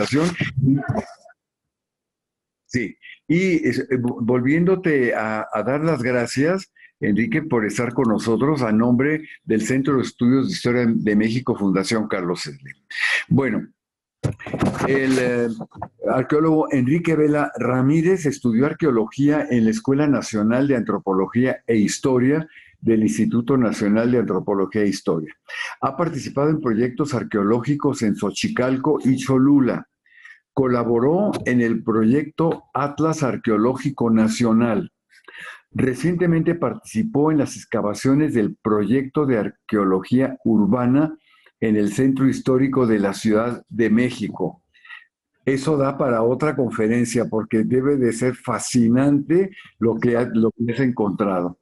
Fundación. Sí, y volviéndote a dar las gracias, Enrique, por estar con nosotros a nombre del Centro de Estudios de Historia de México, Fundación Carlos Slim. Bueno, el arqueólogo Enrique Vela Ramírez estudió arqueología en la Escuela Nacional de Antropología e Historia del Instituto Nacional de Antropología e Historia. Ha participado en proyectos arqueológicos en Xochicalco y Cholula. Colaboró en el proyecto Atlas Arqueológico Nacional. Recientemente participó en las excavaciones del proyecto de arqueología urbana en el Centro Histórico de la Ciudad de México. Eso da para otra conferencia porque debe de ser fascinante lo que has encontrado.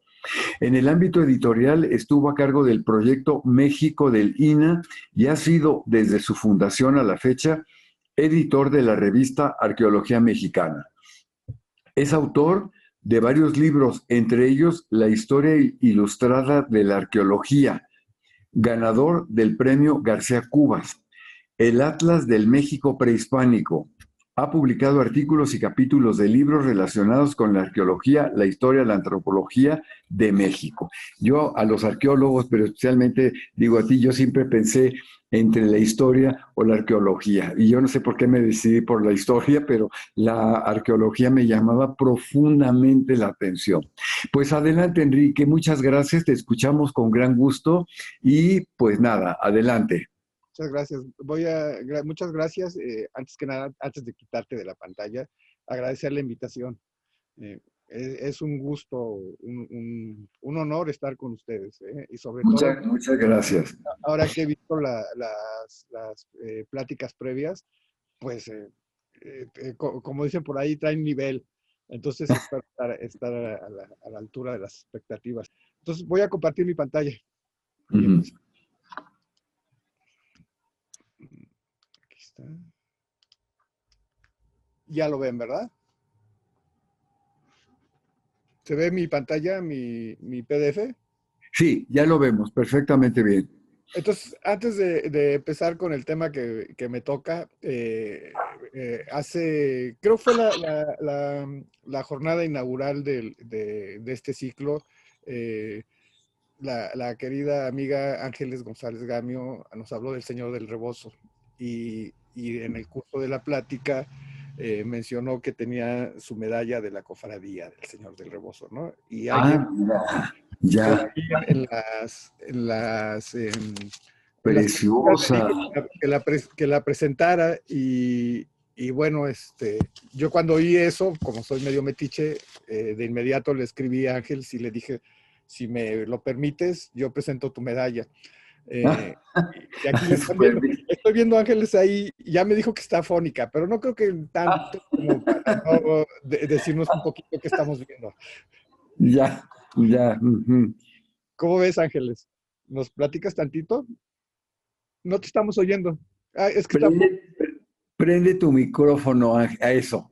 En el ámbito editorial estuvo a cargo del proyecto México del INAH y ha sido desde su fundación a la fecha editor de la revista Arqueología Mexicana. Es autor de varios libros, entre ellos La historia ilustrada de la arqueología, ganador del premio García Cubas, el Atlas del México prehispánico. Ha publicado artículos y capítulos de libros relacionados con la arqueología, la historia, la antropología de México. Yo a los arqueólogos, pero especialmente digo a ti, yo siempre pensé entre la historia o la arqueología. Y yo no sé por qué me decidí por la historia, pero la arqueología me llamaba profundamente la atención. Pues adelante, Enrique, muchas gracias, te escuchamos con gran gusto y pues nada, adelante. Muchas gracias. Muchas gracias. Antes que nada, antes de quitarte de la pantalla, agradecer la invitación. Es un gusto, un honor estar con ustedes. Y sobre todo, muchas gracias. ahora que he visto las pláticas previas, pues, como dicen por ahí, traen nivel. Entonces, espero estar a la altura de las expectativas. Entonces, voy a compartir mi pantalla. Y empezar. Aquí está. Ya lo ven, ¿verdad? ¿Se ve mi pantalla, mi PDF? Sí, ya lo vemos perfectamente bien. Entonces, antes de empezar con el tema que me toca, creo que fue la jornada inaugural de este ciclo, la querida amiga Ángeles González Gamio nos habló del Señor del Rebozo y en el curso de la plática mencionó que tenía su medalla de la cofradía del Señor del Rebozo, ¿no? Y ayer ya. en las Preciosa. que la presentara y bueno, yo cuando oí eso, como soy medio metiche, de inmediato le escribí a Ángel y le dije, si me lo permites, yo presento tu medalla. Y aquí la están viendo. Estoy viendo Ángeles ahí, ya me dijo que está afónica, pero no creo que tanto como para no decirnos un poquito qué estamos viendo. Ya, ya. ¿Cómo ves, Ángeles? ¿Nos platicas tantito? No te estamos oyendo. Ah, es que prende tu micrófono a eso.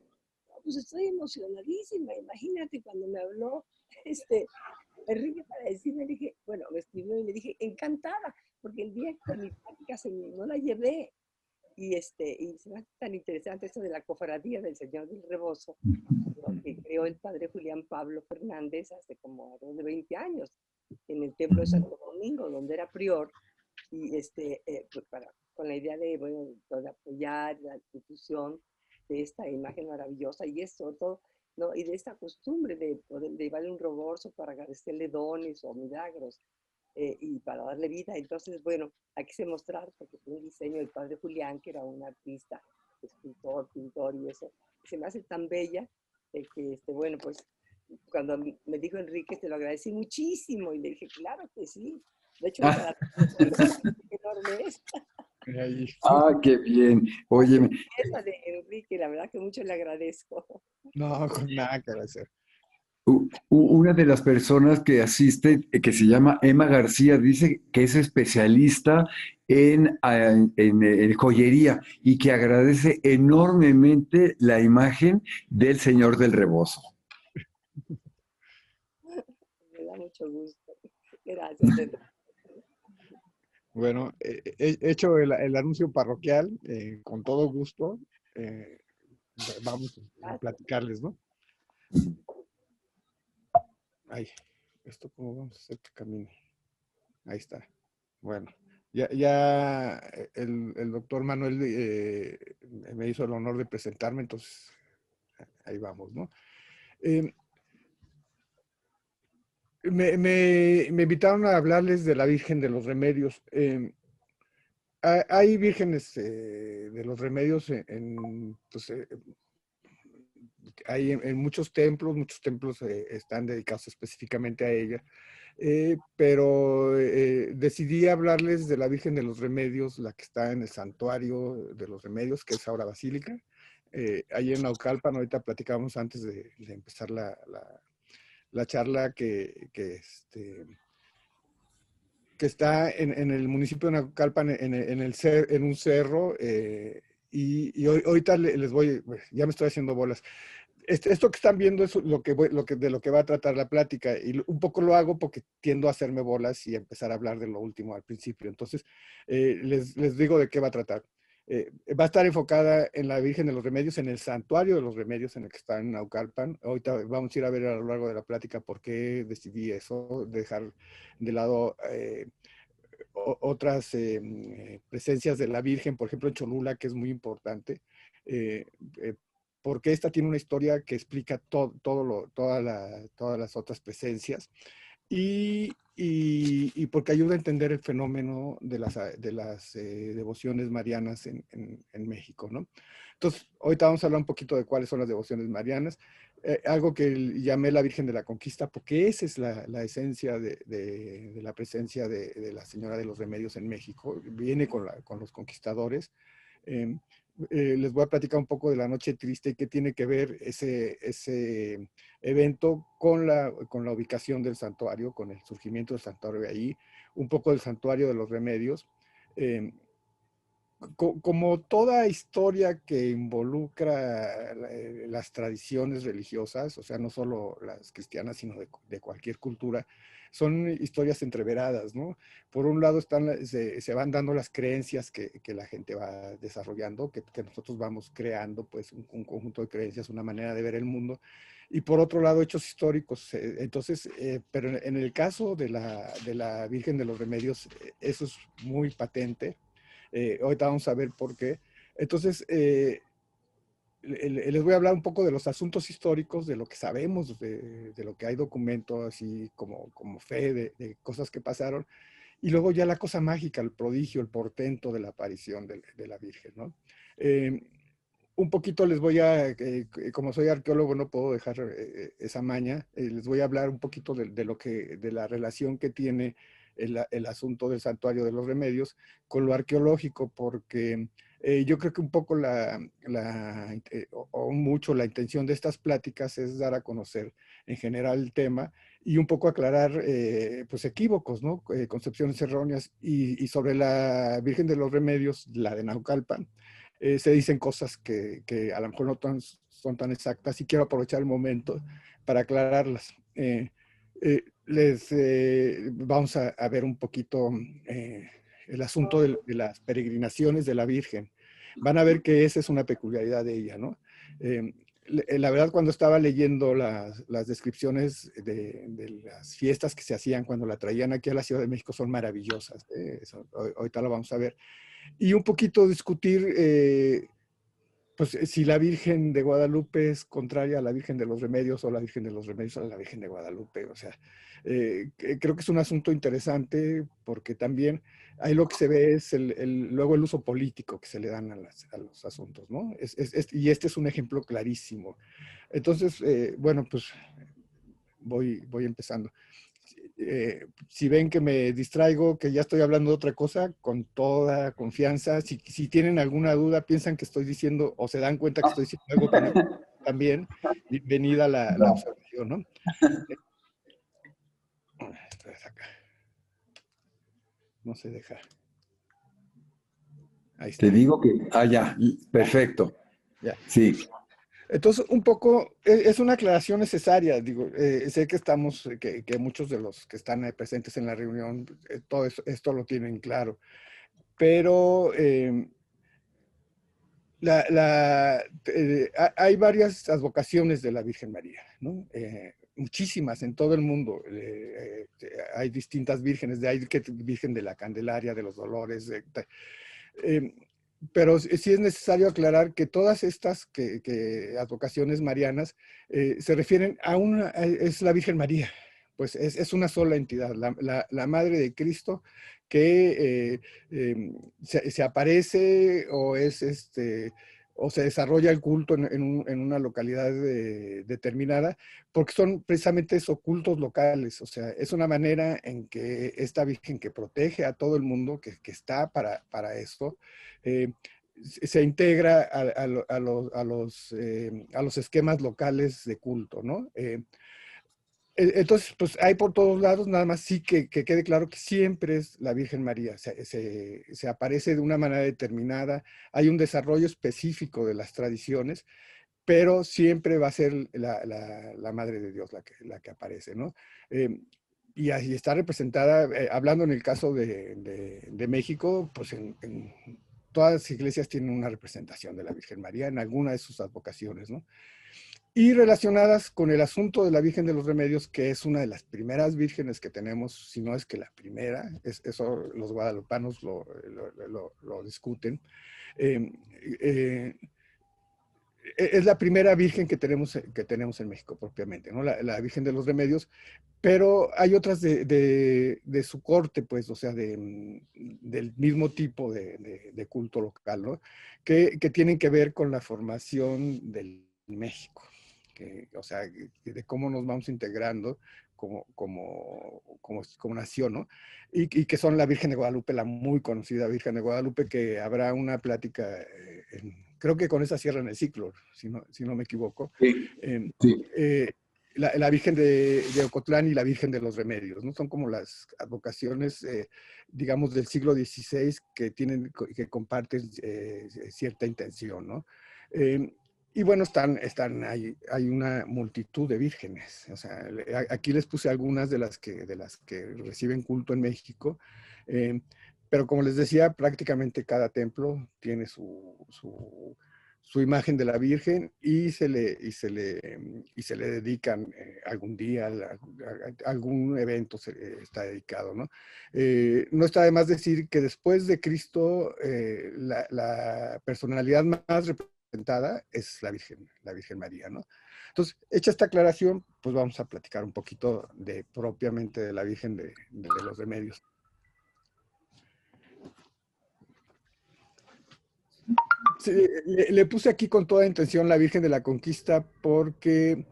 Pues estoy emocionadísima. Imagínate cuando me habló Enrique para decirme, dije, bueno, me escribió y le dije, encantada, porque el día que mi práctica no la llevé. Y se me hace tan interesante esto de la cofradía del Señor del Rebozo, ¿no? Que creó el padre Julián Pablo Fernández hace como alrededor de 20 años en el templo de Santo Domingo, donde era prior, y pues con la idea de, bueno, de apoyar la institución de esta imagen maravillosa y eso, todo, ¿no? Y de esta costumbre de poder llevarle un rebozo para agradecerle dones o milagros. Y para darle vida. Entonces, bueno, aquí se mostrar, porque fue un diseño del padre Julián, que era un artista, escultor, pintor y eso. Y se me hace tan bella que, bueno, pues cuando me dijo Enrique, te lo agradecí muchísimo. Y le dije, claro que sí. De hecho, qué enorme es. Qué bien. Óyeme. Esa de Enrique, la verdad que mucho le agradezco. No, con nada que agradecer. Una de las personas que asiste, que se llama Emma García, dice que es especialista en joyería y que agradece enormemente la imagen del Señor del Rebozo. Me da mucho gusto. Gracias. Bueno, he hecho el anuncio parroquial con todo gusto. eh, vamos a platicarles, ¿no? Ay, ¿esto cómo vamos a hacer que camine? Ahí está. Bueno, ya el doctor Manuel me hizo el honor de presentarme, entonces ahí vamos, ¿no? Eh, me invitaron a hablarles de la Virgen de los Remedios. Hay vírgenes de los remedios pues, hay en muchos templos están dedicados específicamente a ella. Pero decidí hablarles de la Virgen de los Remedios, la que está en el Santuario de los Remedios, que es ahora Basílica. Ahí en Naucalpan, ahorita platicábamos antes de empezar la charla que está en el municipio de Naucalpan, en un cerro, y ahorita les voy, ya me estoy haciendo bolas. Esto que están viendo es de lo que va a tratar la plática, y un poco lo hago porque tiendo a hacerme bolas y empezar a hablar de lo último al principio. Entonces, les digo de qué va a tratar. Va a estar enfocada en la Virgen de los Remedios, en el Santuario de los Remedios en el que está en Naucalpan. Ahorita vamos a ir a ver a lo largo de la plática por qué decidí eso, dejar de lado otras presencias de la Virgen, por ejemplo en Cholula, que es muy importante, eh, eh, porque esta tiene una historia que explica todas las otras presencias y porque ayuda a entender el fenómeno de las devociones marianas en México, ¿no? Entonces, ahorita vamos a hablar un poquito de cuáles son las devociones marianas, algo que llamé la Virgen de la Conquista, porque esa es la esencia de la presencia de la Señora de los Remedios en México, viene con los conquistadores. Eh, Les voy a platicar un poco de la Noche Triste y qué tiene que ver ese evento con la ubicación del santuario, con el surgimiento del santuario de ahí, un poco del santuario de los remedios. Eh, Como toda historia que involucra las tradiciones religiosas, o sea, no solo las cristianas, sino de cualquier cultura, son historias entreveradas, ¿no? Por un lado se van dando las creencias que la gente va desarrollando, que nosotros vamos creando, pues un conjunto de creencias, una manera de ver el mundo, y por otro lado hechos históricos. Entonces, pero en el caso de la Virgen de los Remedios, eso es muy patente. Ahorita vamos a ver por qué. Entonces, les voy a hablar un poco de los asuntos históricos, de lo que sabemos, de lo que hay documentos, así como fe, de cosas que pasaron, y luego ya la cosa mágica, el prodigio, el portento de la aparición de la Virgen, ¿no? Eh, un poquito les voy como soy arqueólogo, no puedo dejar esa maña, les voy a hablar un poquito de la relación que tiene el asunto del Santuario de los Remedios con lo arqueológico, porque yo creo que un poco o mucho la intención de estas pláticas es dar a conocer en general el tema y un poco aclarar pues equívocos, ¿no? Concepciones erróneas y sobre la Virgen de los Remedios, la de Naucalpan, se dicen cosas que a lo mejor son tan exactas y quiero aprovechar el momento para aclararlas. Vamos a ver un poquito el asunto de las peregrinaciones de la Virgen. Van a ver que esa es una peculiaridad de ella, ¿no? La verdad, cuando estaba leyendo las descripciones de las fiestas que se hacían cuando la traían aquí a la Ciudad de México son maravillosas. Ahorita lo vamos a ver. Y un poquito discutir, pues, si la Virgen de Guadalupe es contraria a la Virgen de los Remedios o la Virgen de los Remedios a la Virgen de Guadalupe. O sea, creo que es un asunto interesante porque también ahí lo que se ve es luego el uso político que se le dan a los asuntos, ¿no? Y este es un ejemplo clarísimo. Entonces, bueno, pues voy empezando. Si ven que me distraigo, que ya estoy hablando de otra cosa, con toda confianza. Si tienen alguna duda, piensan que estoy diciendo o se dan cuenta que estoy diciendo algo que no también, bienvenida la observación, ¿no? Entonces acá. No se deja. Ahí Te está. digo que, ya, perfecto. Ya. Sí, Entonces, un poco, es una aclaración necesaria. Digo, sé que estamos, que muchos de los que están presentes en la reunión, todo esto lo tienen claro. Pero Hay varias advocaciones de la Virgen María, ¿no? Muchísimas en todo el mundo. Hay distintas vírgenes, hay Virgen de la Candelaria, de los Dolores, eh, pero sí es necesario aclarar que todas estas advocaciones marianas se refieren a es la Virgen María, pues es una sola entidad, la Madre de Cristo que se aparece o o se desarrolla el culto en una localidad determinada, porque son precisamente esos cultos locales, o sea, es una manera en que esta Virgen que protege a todo el mundo, que está para esto, eh, se integra a los esquemas locales de culto, ¿no? Entonces, pues hay por todos lados, nada más sí que quede claro que siempre es la Virgen María, se aparece de una manera determinada, hay un desarrollo específico de las tradiciones, pero siempre va a ser la Madre de Dios la que aparece, ¿no? Y así está representada, hablando en el caso de México, pues en todas las iglesias tienen una representación de la Virgen María en alguna de sus advocaciones, ¿no? Y relacionadas con el asunto de la Virgen de los Remedios, que es una de las primeras vírgenes que tenemos, si no es que la primera, eso los guadalupanos lo discuten. Eh, eh, es la primera virgen que tenemos en México propiamente, ¿no? La Virgen de los Remedios, pero hay otras de su corte, pues, o sea, del mismo tipo de culto local, ¿no? Que tienen que ver con la formación del México, o sea, de cómo nos vamos integrando como nación, ¿no? Y que son la Virgen de Guadalupe, la muy conocida Virgen de Guadalupe, que habrá una plática, creo que con esa cierran el ciclo, si no me equivoco. Sí, Eh, sí. eh, la Virgen de Ocotlán y la Virgen de los Remedios, ¿no? Son como las advocaciones, digamos, del siglo XVI que comparten cierta intención, ¿no? Y bueno, hay una multitud de vírgenes. O sea, aquí les puse algunas de las que reciben culto en México. eh, pero como les decía, prácticamente cada templo tiene su imagen de la Virgen y se le dedican algún día, algún evento está dedicado, ¿no? No está de más decir que después de Cristo, la personalidad más representada es la Virgen María, ¿no? Entonces, hecha esta aclaración, pues vamos a platicar un poquito propiamente de la Virgen de los Remedios. Sí, le puse aquí con toda intención la Virgen de la Conquista porque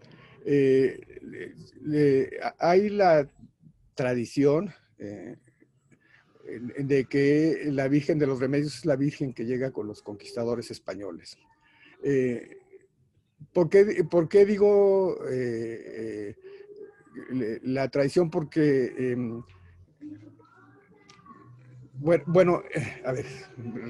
hay la tradición de que la Virgen de los Remedios es la Virgen que llega con los conquistadores españoles. Eh, por qué digo la tradición? Porque bueno, a ver,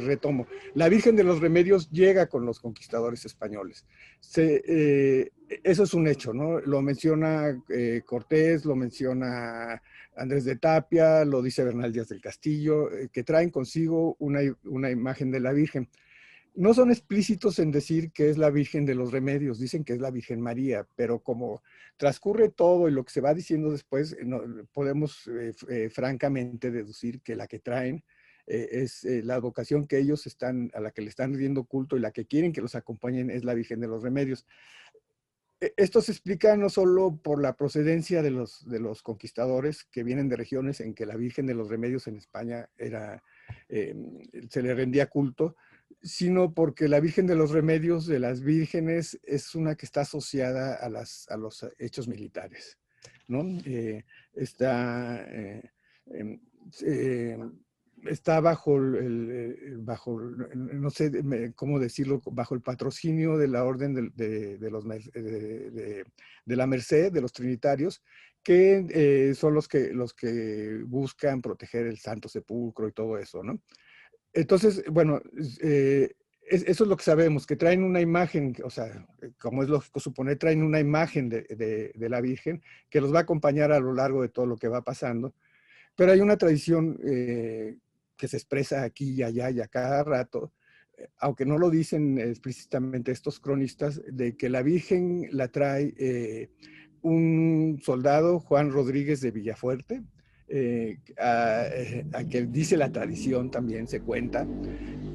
retomo. La Virgen de los Remedios llega con los conquistadores españoles. Eso es un hecho, ¿no? Lo menciona Cortés, lo menciona Andrés de Tapia, lo dice Bernal Díaz del Castillo, que traen consigo una imagen de la Virgen. No son explícitos en decir que es la Virgen de los Remedios, dicen que es la Virgen María, pero como transcurre todo y lo que se va diciendo después, podemos francamente deducir que la que traen es la vocación que ellos a la que le están rindiendo culto y la que quieren que los acompañen es la Virgen de los Remedios. Esto se explica no solo por la procedencia de los conquistadores que vienen de regiones en que la Virgen de los Remedios en España se le rendía culto, sino porque la Virgen de los Remedios de las vírgenes es una que está asociada a los hechos militares, ¿no? Está, eh, está no sé cómo decirlo, bajo el patrocinio de la Orden de la Merced, de los Trinitarios, que son los que buscan proteger el Santo Sepulcro y todo eso, ¿no? Entonces, bueno, eso es lo que sabemos, que traen una imagen, o sea, como es lógico suponer, traen una imagen de la Virgen que los va a acompañar a lo largo de todo lo que va pasando. Pero hay una tradición que se expresa aquí y allá y a cada rato, aunque no lo dicen explícitamente estos cronistas, de que la Virgen la trae un soldado, Juan Rodríguez de Villafuerte, a que dice la tradición también, se cuenta,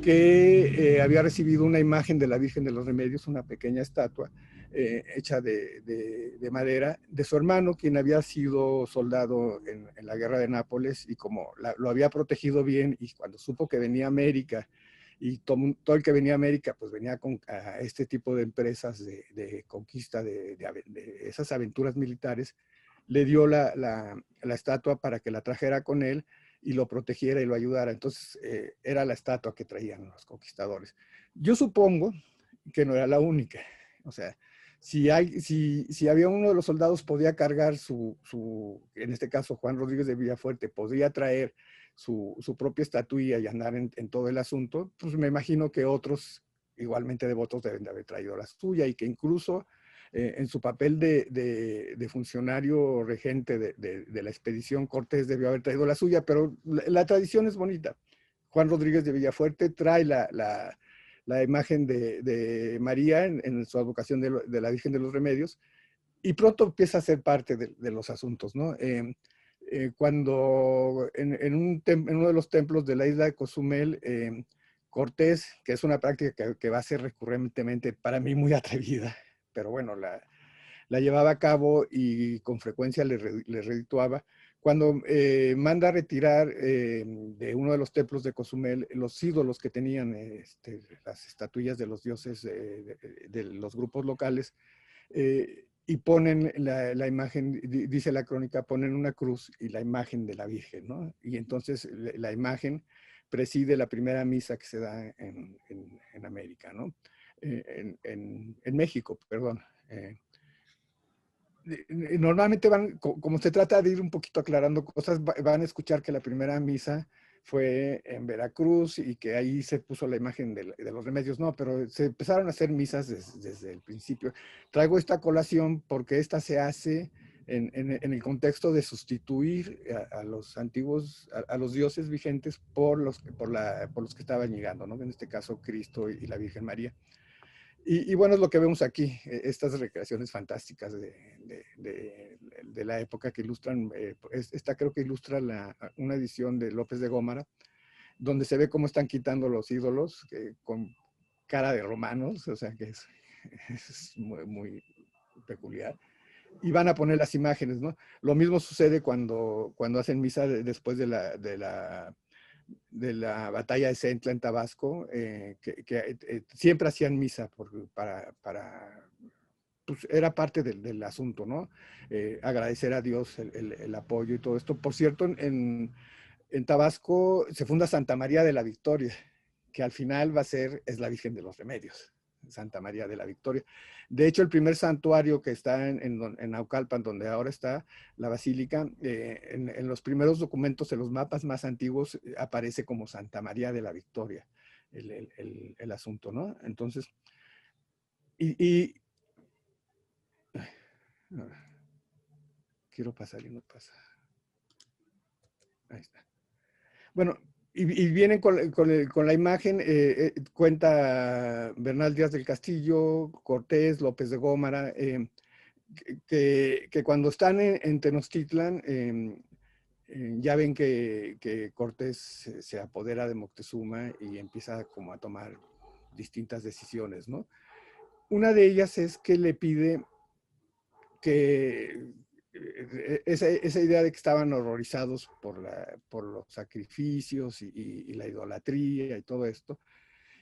que había recibido una imagen de la Virgen de los Remedios, una pequeña estatua hecha de madera, de su hermano, quien había sido soldado en la guerra de Nápoles, y como lo había protegido bien, y cuando supo que venía a América, y todo el que venía a América, pues venía a este tipo de empresas de conquista, de esas aventuras militares, le dio la estatua para que la trajera con él y lo protegiera y lo ayudara. Entonces, era la estatua que traían los conquistadores. Yo supongo que no era la única. O sea, si había uno de los soldados podía cargar en este caso Juan Rodríguez de Villafuerte, podría traer su propia estatuilla y andar en todo el asunto, pues me imagino que otros igualmente devotos deben de haber traído la suya, y que incluso en su papel de funcionario regente de la expedición, Cortés debió haber traído la suya, pero la tradición es bonita. Juan Rodríguez de Villafuerte trae la imagen de María en su advocación de la Virgen de los Remedios, y pronto empieza a ser parte de los asuntos, ¿no? Cuando en uno de los templos de la isla de Cozumel, Cortés, que es una práctica que va a ser recurrentemente, para mí muy atrevida, pero bueno, la llevaba a cabo y con frecuencia le redituaba. Cuando manda a retirar de uno de los templos de Cozumel los ídolos que tenían, las estatuillas de los dioses de los grupos locales, y ponen la imagen, dice la crónica, ponen una cruz y la imagen de la Virgen, ¿no? Y entonces la imagen preside la primera misa que se da en América, ¿no? En México, perdón. Normalmente como se trata de ir un poquito aclarando cosas, van a escuchar que la primera misa fue en Veracruz y que ahí se puso la imagen de los remedios. No, pero se empezaron a hacer misas desde el principio. Traigo esta colación porque esta se hace en el contexto de sustituir a los antiguos, a los dioses vigentes por los que estaban llegando, ¿no? En este caso, Cristo y la Virgen María. Y bueno, es lo que vemos aquí, estas recreaciones fantásticas de la época que ilustran, esta creo que ilustra una edición de López de Gómara, donde se ve cómo están quitando los ídolos con cara de romanos, o sea que es muy, muy peculiar. Y van a poner las imágenes, ¿no? Lo mismo sucede cuando hacen misa después de la batalla de Centla en Tabasco, que siempre hacían misa pues era parte del asunto, ¿no? Agradecer a Dios el apoyo y todo esto. Por cierto, en Tabasco se funda Santa María de la Victoria, que al final es la Virgen de los Remedios, Santa María de la Victoria. De hecho, el primer santuario que está en Naucalpan, donde ahora está la basílica, en los primeros documentos, en los mapas más antiguos, aparece como Santa María de la Victoria, el asunto, ¿no? Entonces, y quiero pasar y no pasa. Ahí está. Bueno, y vienen con la imagen, cuenta Bernal Díaz del Castillo, Cortés, López de Gómara, que cuando están en Tenochtitlan, ya ven que Cortés se apodera de Moctezuma y empieza como a tomar distintas decisiones, ¿no? Una de ellas es que le pide que esa idea de que estaban horrorizados por los sacrificios y la idolatría y todo esto.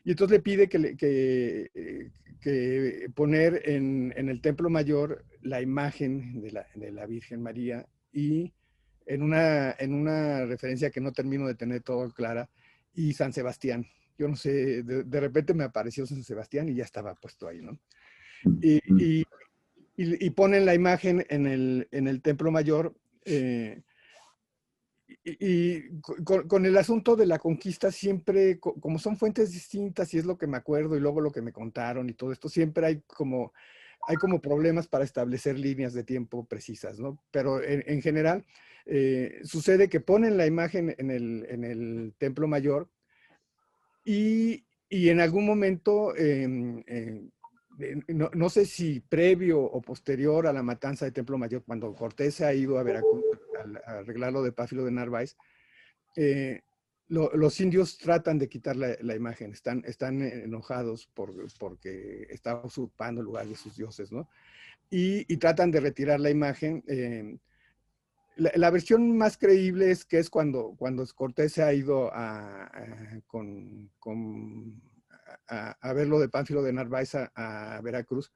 Y entonces le pide que poner en el Templo Mayor la imagen de la Virgen María, y en una referencia que no termino de tener todo clara, y San Sebastián. Yo no sé, de repente me apareció San Sebastián y ya estaba puesto ahí, ¿no? Y ponen la imagen en el Templo Mayor, y con el asunto de la conquista siempre, como son fuentes distintas y es lo que me acuerdo y luego lo que me contaron y todo esto, siempre hay como problemas para establecer líneas de tiempo precisas, ¿no? Pero en general sucede que ponen la imagen en el Templo Mayor, y y en algún momento, no sé si previo o posterior a la matanza de Templo Mayor, cuando Cortés se ha ido a Veracruz a arreglar lo de Pánfilo de Narváez, los indios tratan de quitar la imagen, están enojados porque está usurpando el lugar de sus dioses, ¿no? Y tratan de retirar la imagen. La versión más creíble es que es cuando Cortés se ha ido a ver lo de Pánfilo de Narváez a Veracruz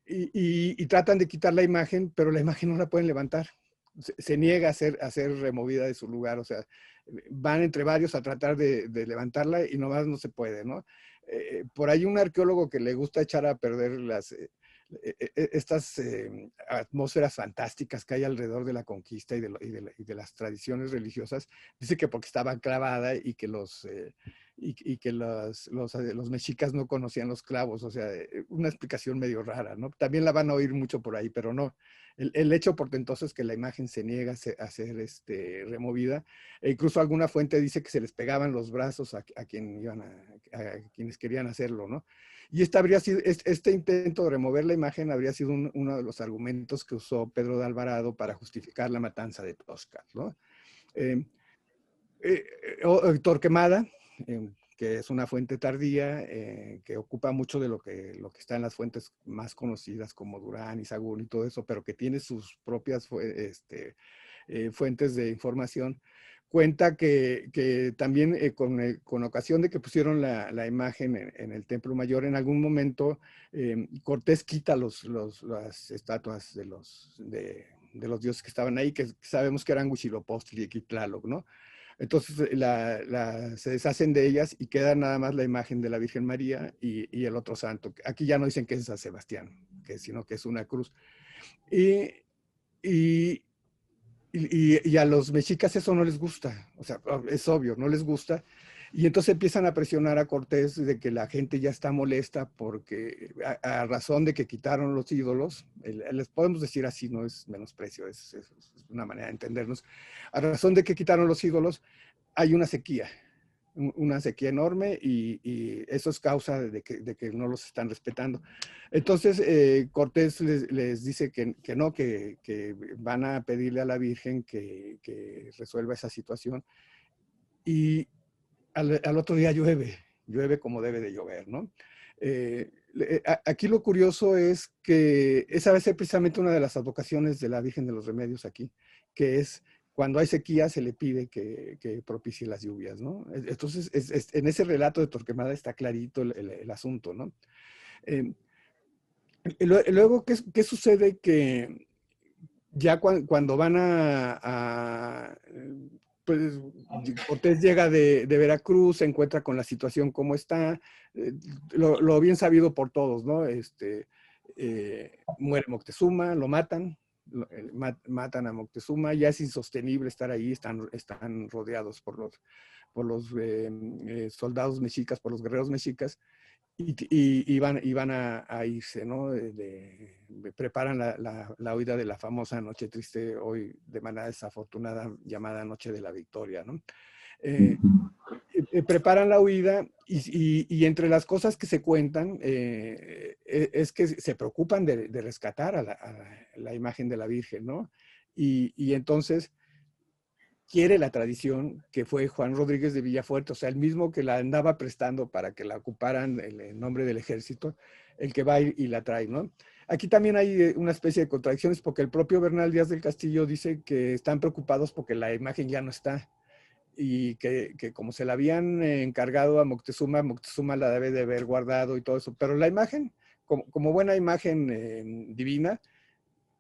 y tratan de quitar la imagen, pero la imagen no la pueden levantar. Se niega a ser removida de su lugar, o sea, van entre varios a tratar de levantarla y nomás no se puede, ¿no? Por ahí un arqueólogo que le gusta echar a perder estas atmósferas fantásticas que hay alrededor de la conquista y de las tradiciones religiosas, dice que porque estaba clavada y que los mexicas no conocían los clavos, o sea, una explicación medio rara, ¿no? También la van a oír mucho por ahí, pero no. El hecho portentoso es que la imagen se niega a ser removida, e incluso alguna fuente dice que se les pegaban los brazos a quienes querían hacerlo, ¿no? Y este intento de remover la imagen habría sido uno de los argumentos que usó Pedro de Alvarado para justificar la matanza de Tosca, ¿no? Torquemada, que es una fuente tardía, que ocupa mucho de lo que está en las fuentes más conocidas como Durán y Sagún y todo eso, pero que tiene sus propias fuentes de información, cuenta que también con ocasión de que pusieron la imagen en el Templo Mayor, en algún momento Cortés quita las estatuas de los dioses que estaban ahí, que sabemos que eran Huitzilopochtli y Tlaloc, ¿no? Entonces se deshacen de ellas y queda nada más la imagen de la Virgen María y el otro santo. Aquí ya no dicen que es San Sebastián, sino que es una cruz. Y, y, y a los mexicas eso no les gusta, o sea, es obvio, no les gusta. Y entonces empiezan a presionar a Cortés de que la gente ya está molesta porque a razón de que quitaron los ídolos, les podemos decir así, no es menosprecio, es una manera de entendernos, a razón de que quitaron los ídolos, hay una sequía enorme y eso es causa de que no los están respetando. Entonces Cortés les dice que no, que van a pedirle a la Virgen que resuelva esa situación y al otro día llueve como debe de llover, ¿no? Aquí lo curioso es que esa debe ser precisamente una de las advocaciones de la Virgen de los Remedios aquí, que es cuando hay sequía se le pide que propicie las lluvias, ¿no? Entonces, en ese relato de Torquemada está clarito el asunto, ¿no? Luego, ¿qué sucede? Que ya cuando van pues Cortés llega de Veracruz, se encuentra con la situación como está, lo bien sabido por todos, ¿no? Muere Moctezuma, lo matan, matan a Moctezuma, ya es insostenible estar ahí, están rodeados por los soldados mexicas, por los guerreros mexicas, y van a irse, ¿no? Preparan la huida de la famosa Noche Triste, hoy de manera desafortunada llamada Noche de la Victoria, ¿no? Preparan la huida y entre las cosas que se cuentan es que se preocupan de rescatar a la imagen de la Virgen, ¿no? Y entonces quiere la tradición que fue Juan Rodríguez de Villafuerte, o sea, el mismo que la andaba prestando para que la ocuparan en nombre del ejército, el que va y la trae, ¿no? Aquí también hay una especie de contradicciones porque el propio Bernal Díaz del Castillo dice que están preocupados porque la imagen ya no está y que como se la habían encargado a Moctezuma, Moctezuma la debe de haber guardado y todo eso, pero la imagen, como buena imagen divina,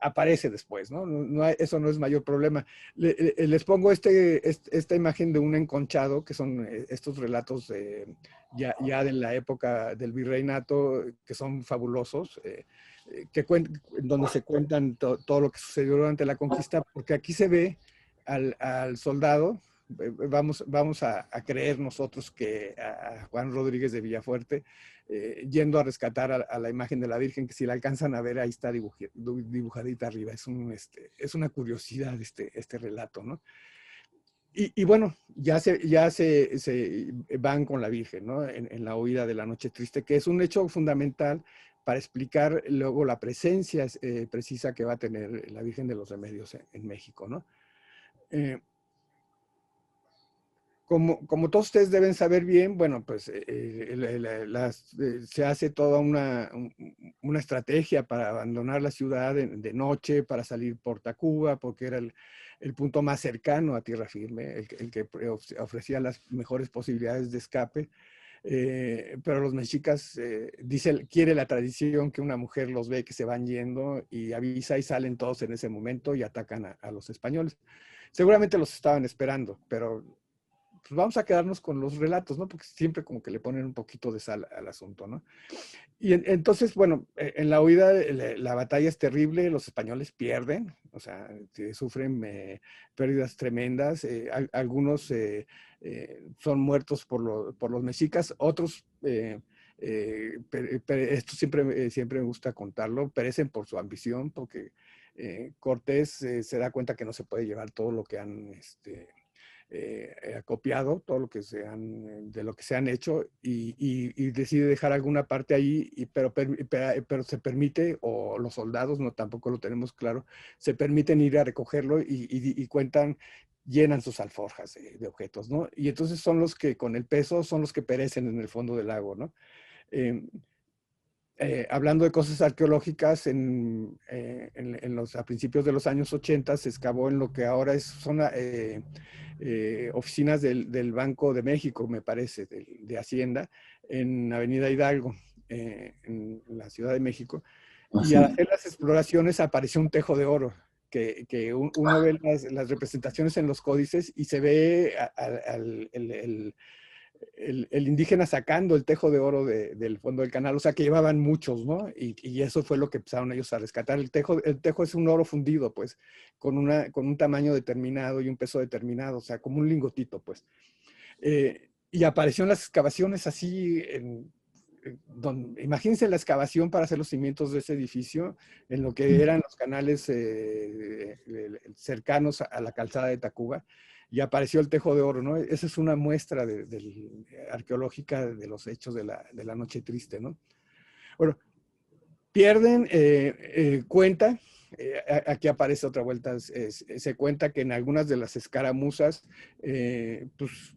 aparece después, ¿no? Eso no es mayor problema. Les pongo esta imagen de un enconchado, que son estos relatos ya de la época del virreinato, que son fabulosos, donde se cuentan todo lo que sucedió durante la conquista, porque aquí se ve al soldado, vamos a creer nosotros que a Juan Rodríguez de Villafuerte, yendo a rescatar a la imagen de la Virgen, que si la alcanzan a ver, ahí está dibujadita arriba. Es una curiosidad este relato, ¿no? y bueno, se van con la Virgen, ¿no? En la huida de la Noche Triste, que es un hecho fundamental para explicar luego la presencia precisa que va a tener la Virgen de los Remedios en México, ¿no? Eh, como todos ustedes deben saber bien, bueno, pues se hace toda una estrategia para abandonar la ciudad de noche, para salir por Tacuba, porque era el punto más cercano a tierra firme, el que ofrecía las mejores posibilidades de escape. Pero los mexicas, quiere la tradición que una mujer los ve que se van yendo y avisa y salen todos en ese momento y atacan a los españoles. Seguramente los estaban esperando, pero pues vamos a quedarnos con los relatos, ¿no? Porque siempre como que le ponen un poquito de sal al asunto, ¿no? Y entonces, bueno, en la huida, la batalla es terrible, los españoles pierden, o sea, sufren pérdidas tremendas, algunos son muertos por los mexicas, otros, esto siempre me gusta contarlo, perecen por su ambición, porque Cortés se da cuenta que no se puede llevar todo lo que han copiado, todo lo que de lo que se han hecho y decide dejar alguna parte ahí, pero se permite, o los soldados, no tampoco lo tenemos claro, se permiten ir a recogerlo y cuentan, llenan sus alforjas de objetos, ¿no? Y entonces son los que con el peso son los que perecen en el fondo del lago, ¿no? Eh, Hablando de cosas arqueológicas, a principios de los años 80 se excavó en lo que ahora son oficinas del Banco de México, me parece, de Hacienda, en Avenida Hidalgo, en la Ciudad de México. Y al hacer las exploraciones apareció un tejo de oro, que uno ve las representaciones en los códices y se ve el indígena sacando el tejo de oro del fondo del canal, o sea que llevaban muchos, ¿no? Y eso fue lo que empezaron ellos a rescatar. El tejo es un oro fundido, pues, con un tamaño determinado y un peso determinado, o sea, como un lingotito, pues. Y apareció en las excavaciones así, imagínense la excavación para hacer los cimientos de ese edificio, en lo que eran los canales cercanos a la calzada de Tacuba, y apareció el tejo de oro, ¿no? Esa es una muestra arqueológica de los hechos de la Noche Triste, ¿no? Bueno, pierden, cuenta, aquí aparece otra vuelta, se cuenta que en algunas de las escaramuzas, pues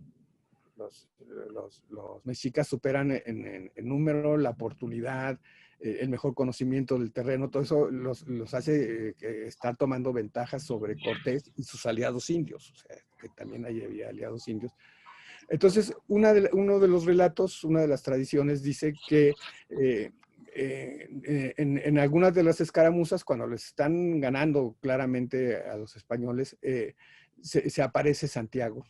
los mexicas superan en número, la oportunidad, el mejor conocimiento del terreno, todo eso los hace estar tomando ventajas sobre Cortés y sus aliados indios, o sea, que también ahí había aliados indios. Entonces, uno de los relatos, una de las tradiciones dice que en algunas de las escaramuzas, cuando les están ganando claramente a los españoles, se aparece Santiago,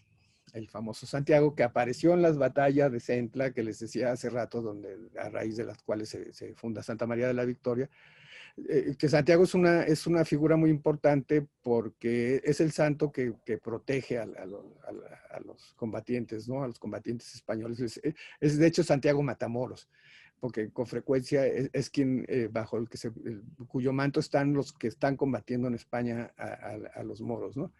el famoso Santiago, que apareció en las batallas de Centla, que les decía hace rato, a raíz de las cuales se funda Santa María de la Victoria, que Santiago es una figura muy importante porque es el santo que protege a los combatientes, ¿no? A los combatientes españoles. Es de hecho Santiago Matamoros, porque con frecuencia es quien, bajo cuyo manto están los que están combatiendo en España a los moros, ¿no?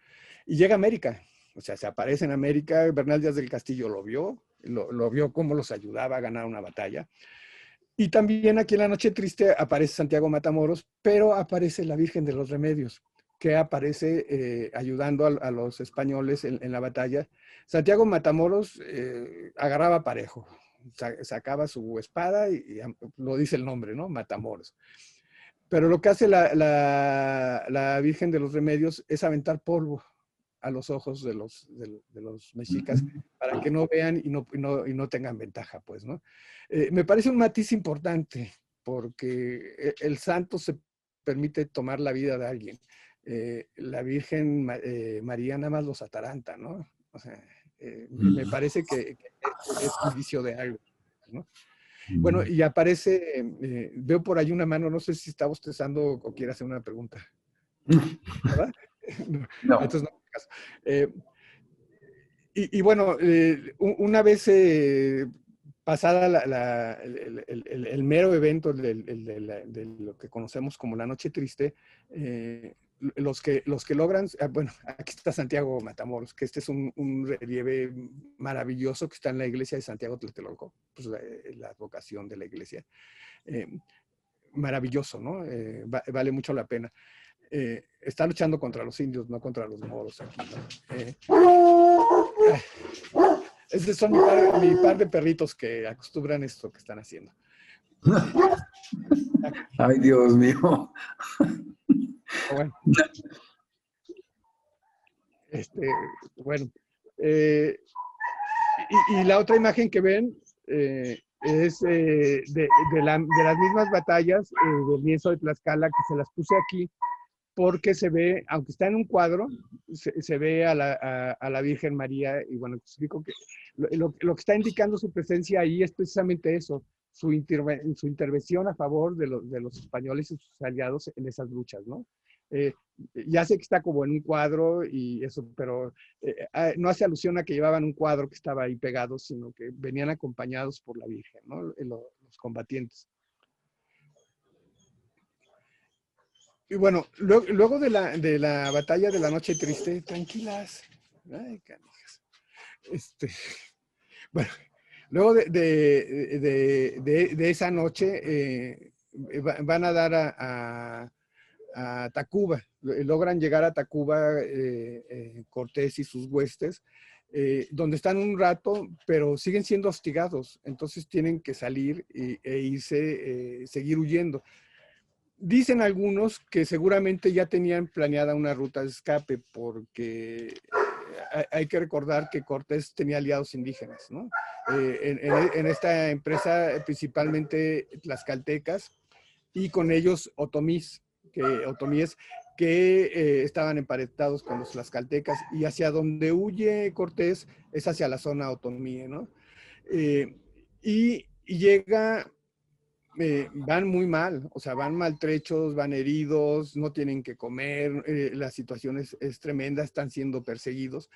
Y llega a América, o sea, se aparece en América. Bernal Díaz del Castillo lo vio cómo los ayudaba a ganar una batalla. Y también aquí en La Noche Triste aparece Santiago Matamoros, pero aparece la Virgen de los Remedios, que aparece ayudando a los españoles en la batalla. Santiago Matamoros agarraba parejo, sacaba su espada y lo dice el nombre, ¿no? Matamoros. Pero lo que hace la Virgen de los Remedios es aventar polvo a los ojos de los mexicas para que no vean y no tengan ventaja, pues, ¿no? Me parece un matiz importante porque el santo se permite tomar la vida de alguien. La Virgen María nada más los ataranta, ¿no? O sea, me parece que es indicio de algo, ¿no? Bueno, y aparece, veo por ahí una mano, no sé si está bostezando o quiere hacer una pregunta. ¿Verdad? No. Entonces, no. Y bueno, una vez pasada el mero evento de lo que conocemos como la Noche Triste, los que logran, bueno, aquí está Santiago Matamoros, que este es un relieve maravilloso que está en la iglesia de Santiago Tlatelolco, pues la advocación de la iglesia. Maravilloso, ¿no? Vale mucho la pena. Está luchando contra los indios, no contra los moros aquí, ¿no? Estos son mi par de perritos que acostumbran esto que están haciendo. Ay, Dios mío. Bueno, bueno. Y la otra imagen que ven es de las mismas batallas del lienzo de Tlaxcala, que se las puse aquí porque se ve, aunque está en un cuadro, se ve a la Virgen María, y bueno, explico que lo que está indicando su presencia ahí es precisamente eso, su intervención a favor de los españoles y sus aliados en esas luchas, ¿no? Ya sé que está como en un cuadro y eso, pero no hace alusión a que llevaban un cuadro que estaba ahí pegado, sino que venían acompañados por la Virgen, ¿no? Los combatientes. Y bueno, luego de la batalla de la Noche Triste, tranquilas, ay, canijas. Bueno, luego de esa noche van a dar a Tacuba, logran llegar a Tacuba Cortés y sus huestes, donde están un rato, pero siguen siendo hostigados, entonces tienen que salir e irse, seguir huyendo. Dicen algunos que seguramente ya tenían planeada una ruta de escape porque hay que recordar que Cortés tenía aliados indígenas, ¿no? En esta empresa principalmente tlaxcaltecas y con ellos otomíes que estaban emparentados con los tlaxcaltecas y hacia donde huye Cortés es hacia la zona otomí, ¿no? Y llega van muy mal, o sea, van maltrechos, van heridos, no tienen que comer, la situación es tremenda, están siendo perseguidos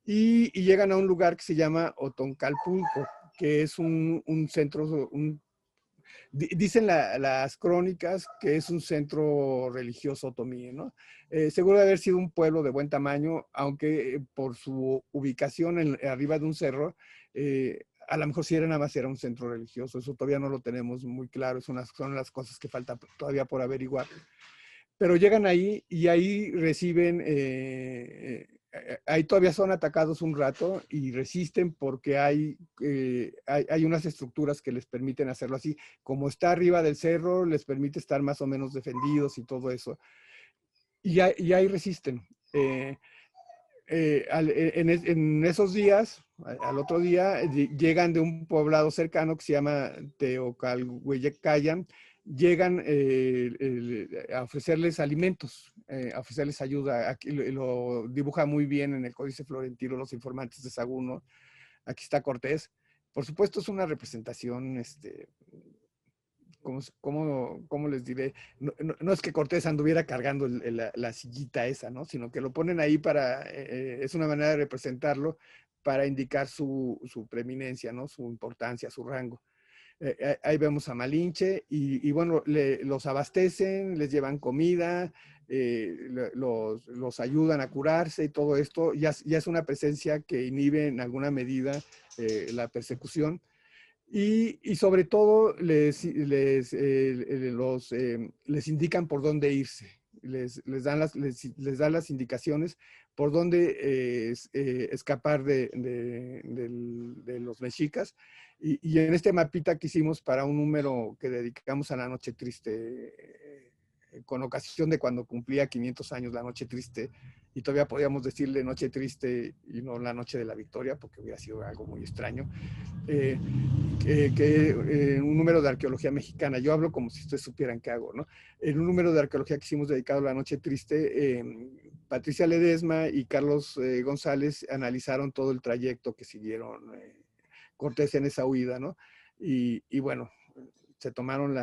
y llegan a un lugar que se llama Otoncalpulco, que es un centro, dicen las crónicas que es un centro religioso otomí, ¿no? Seguro de haber sido un pueblo de buen tamaño, aunque por su ubicación arriba de un cerro, a lo mejor sí era nada más era un centro religioso, eso todavía no lo tenemos muy claro, son las cosas que faltan todavía por averiguar. Pero llegan ahí y ahí reciben, ahí todavía son atacados un rato y resisten porque hay unas estructuras que les permiten hacerlo así. Como está arriba del cerro, les permite estar más o menos defendidos y todo eso. Y ahí resisten. En esos días, al otro día, llegan de un poblado cercano que se llama Teocalhueyecayan, llegan a ofrecerles alimentos, a ofrecerles ayuda. Aquí lo dibuja muy bien en el Códice Florentino, los informantes de Saguno. Aquí está Cortés. Por supuesto, es una representación, ¿cómo les diré? No es que Cortés anduviera cargando la sillita esa, ¿no? Sino que lo ponen ahí es una manera de representarlo para indicar su preeminencia, ¿no? Su importancia, su rango. Ahí vemos a Malinche y bueno, los abastecen, les llevan comida, los ayudan a curarse y todo esto. Ya es una presencia que inhibe en alguna medida la persecución. Y sobre todo les indican por dónde irse, les dan las indicaciones por dónde escapar de los mexicas. Y en este mapita que hicimos para un número que dedicamos a la Noche Triste, con ocasión de cuando cumplía 500 años la Noche Triste, y todavía podíamos decirle Noche Triste y no la Noche de la Victoria, porque hubiera sido algo muy extraño. Un número de arqueología mexicana. Yo hablo como si ustedes supieran qué hago, ¿no? En un número de arqueología que hicimos dedicado a la Noche Triste, Patricia Ledesma y Carlos González analizaron todo el trayecto que siguieron Cortés en esa huida, ¿no? Y bueno, se tomaron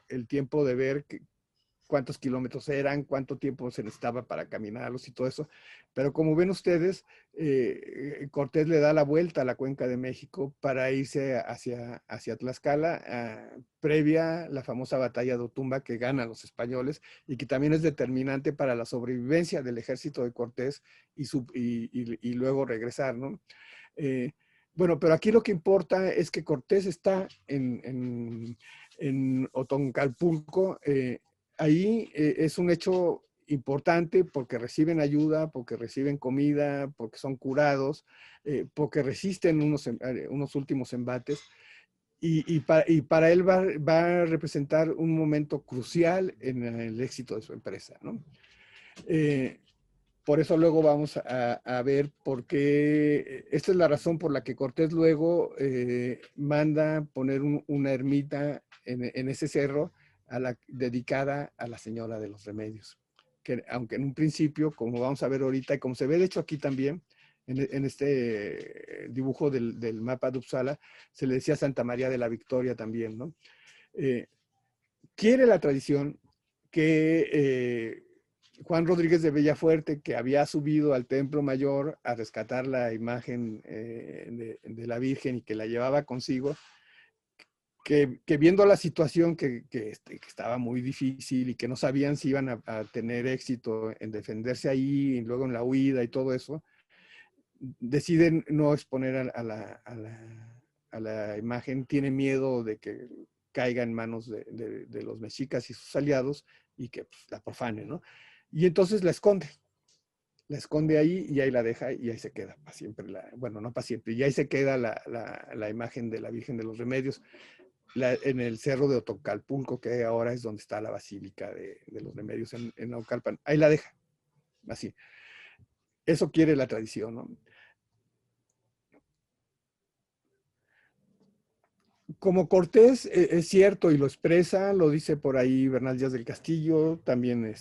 el tiempo de ver cuántos kilómetros eran, cuánto tiempo se necesitaba para caminarlos y todo eso. Pero como ven ustedes, Cortés le da la vuelta a la Cuenca de México para irse hacia Tlaxcala, previa la famosa batalla de Otumba que ganan los españoles y que también es determinante para la sobrevivencia del ejército de Cortés y luego regresar, ¿no? Bueno, pero aquí lo que importa es que Cortés está en Otoncalpulco. Ahí es un hecho importante porque reciben ayuda, porque reciben comida, porque son curados, porque resisten unos últimos embates. Y para él va a representar un momento crucial en el éxito de su empresa, ¿no? Por eso luego vamos a ver por qué, esta es la razón por la que Cortés luego manda poner una ermita en ese cerro dedicada a la Señora de los Remedios. Que aunque en un principio, como vamos a ver ahorita, y como se ve de hecho aquí también, en este dibujo del mapa de Uppsala, se le decía Santa María de la Victoria también, ¿no? Quiere la tradición que Juan Rodríguez de Bellafuerte, que había subido al Templo Mayor a rescatar la imagen de la Virgen y que la llevaba consigo, que viendo la situación que estaba muy difícil y que no sabían si iban a tener éxito en defenderse ahí y luego en la huida y todo eso, deciden no exponer a la imagen, tiene miedo de que caiga en manos de los mexicas y sus aliados y que pues, la profanen, ¿no? Y entonces la esconde ahí y ahí la deja y ahí se queda para siempre, bueno, no para siempre, y ahí se queda la imagen de la Virgen de los Remedios en el cerro de Otoncalpulco, que ahora es donde está la Basílica de los Remedios en Naucalpan. Ahí la deja, así. Eso quiere la tradición, ¿no? Como Cortés es cierto y lo expresa, lo dice por ahí Bernal Díaz del Castillo, también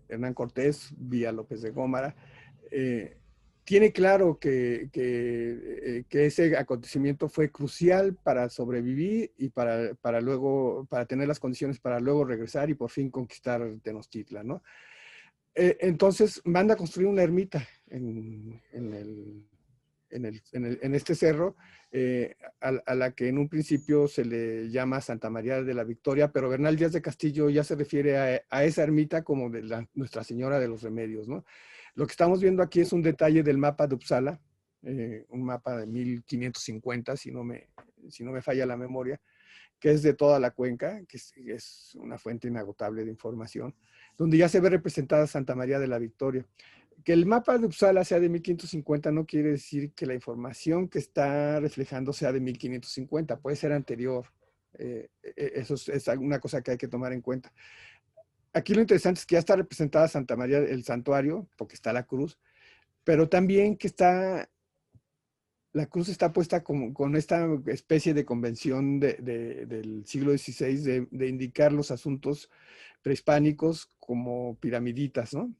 Hernán Cortés, vía López de Gómara, tiene claro que ese acontecimiento fue crucial para sobrevivir y para luego, para tener las condiciones para luego regresar y por fin conquistar Tenochtitlan, ¿no? Entonces manda a construir una ermita en este cerro, a la que en un principio se le llama Santa María de la Victoria, pero Bernal Díaz de Castillo ya se refiere a esa ermita como de Nuestra Señora de los Remedios, ¿no? Lo que estamos viendo aquí es un detalle del mapa de Uppsala, un mapa de 1550, si no me falla la memoria, que es de toda la cuenca, que es una fuente inagotable de información, donde ya se ve representada Santa María de la Victoria. Que el mapa de Uppsala sea de 1550 no quiere decir que la información que está reflejando sea de 1550, puede ser anterior. Eso es una cosa que hay que tomar en cuenta. Aquí lo interesante es que ya está representada Santa María, el santuario, porque está la cruz, pero también que la cruz está puesta con esta especie de convención del siglo XVI de indicar los asuntos prehispánicos como piramiditas, ¿no?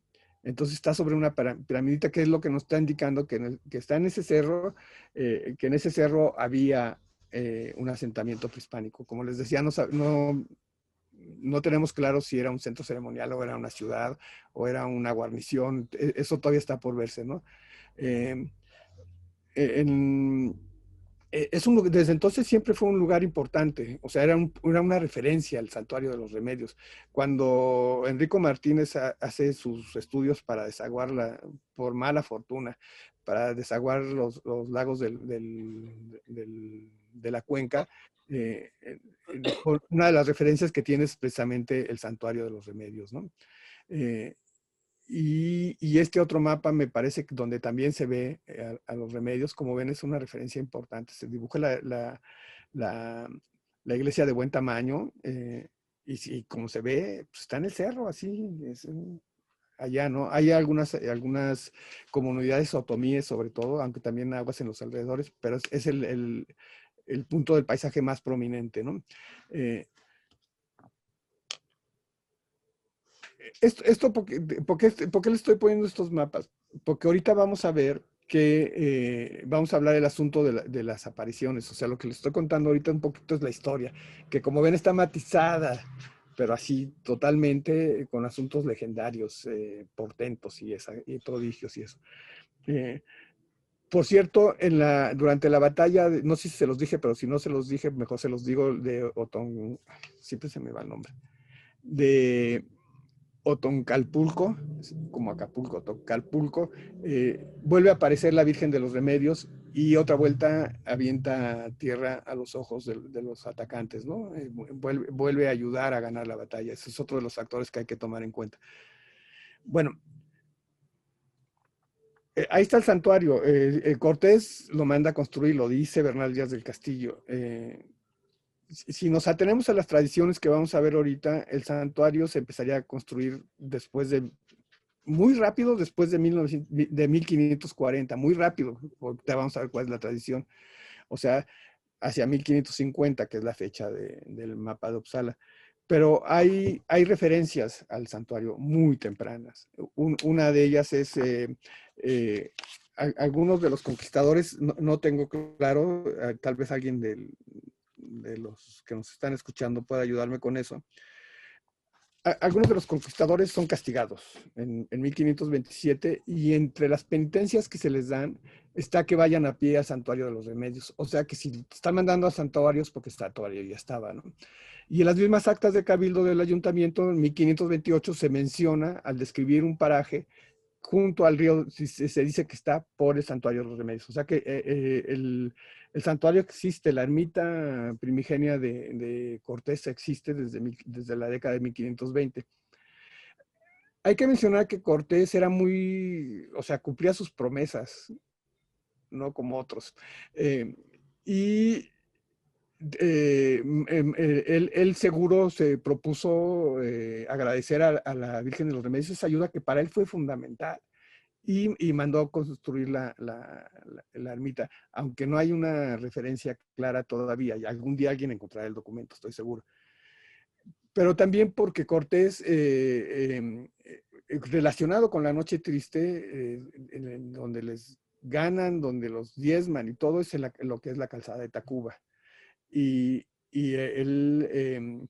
Entonces está sobre una piramidita, que es lo que nos está indicando que está en ese cerro, que en ese cerro había un asentamiento prehispánico. Como les decía, no tenemos claro si era un centro ceremonial o era una ciudad o era una guarnición. Eso todavía está por verse, ¿no? Desde entonces siempre fue un lugar importante, o sea, era una referencia al Santuario de los Remedios. Cuando Enrico Martínez hace sus estudios para desaguar, por mala fortuna, para desaguar los lagos de la cuenca, una de las referencias que tiene es precisamente el Santuario de los Remedios, ¿no? Y este otro mapa me parece que donde también se ve a los remedios, como ven, es una referencia importante. Se dibuja la iglesia de buen tamaño y como se ve, pues está en el cerro, así, allá, ¿no? Hay algunas comunidades otomíes sobre todo, aunque también aguas en los alrededores, pero es el punto del paisaje más prominente, ¿no? ¿Por qué le estoy poniendo estos mapas? Porque ahorita vamos a ver que vamos a hablar del asunto de las apariciones. O sea, lo que les estoy contando ahorita un poquito es la historia, que como ven está matizada, pero así totalmente con asuntos legendarios, portentos y prodigios y eso. Por cierto, durante la batalla, no sé si se los dije, pero si no se los dije, mejor se los digo, de siempre se me va el nombre, de Otoncalpulco, como Acapulco, Otoncalpulco, vuelve a aparecer la Virgen de los Remedios y otra vuelta avienta tierra a los ojos de los atacantes, ¿no? Vuelve a ayudar a ganar la batalla. Ese es otro de los factores que hay que tomar en cuenta. Bueno, ahí está el santuario. Cortés lo manda a construir, lo dice Bernal Díaz del Castillo. Si nos atenemos a las tradiciones que vamos a ver ahorita, el santuario se empezaría a construir muy rápido después de 1540, muy rápido. Ahorita vamos a ver cuál es la tradición. O sea, hacia 1550, que es la fecha del mapa de Uppsala. Pero hay referencias al santuario muy tempranas. Una de ellas es algunos de los conquistadores, no tengo claro, tal vez alguien de los que nos están escuchando pueda ayudarme con eso. Algunos de los conquistadores son castigados en 1527 y entre las penitencias que se les dan está que vayan a pie al Santuario de los Remedios. O sea que si están mandando a santuarios porque el santuario ya estaba, ¿no? Y en las mismas actas de cabildo del ayuntamiento, en 1528 se menciona al describir un paraje junto al río, se dice que está por el Santuario de los Remedios. O sea que el santuario que existe, la ermita primigenia de Cortés existe desde la década de 1520. Hay que mencionar que Cortés era o sea, cumplía sus promesas, no como otros. Y él seguro se propuso agradecer a la Virgen de los Remedios esa ayuda que para él fue fundamental. Y mandó construir la ermita, aunque no hay una referencia clara todavía, y algún día alguien encontrará el documento, estoy seguro. Pero también porque Cortés, relacionado con la Noche Triste, donde les ganan, donde los diezman y todo, es lo que es la calzada de Tacuba. Y él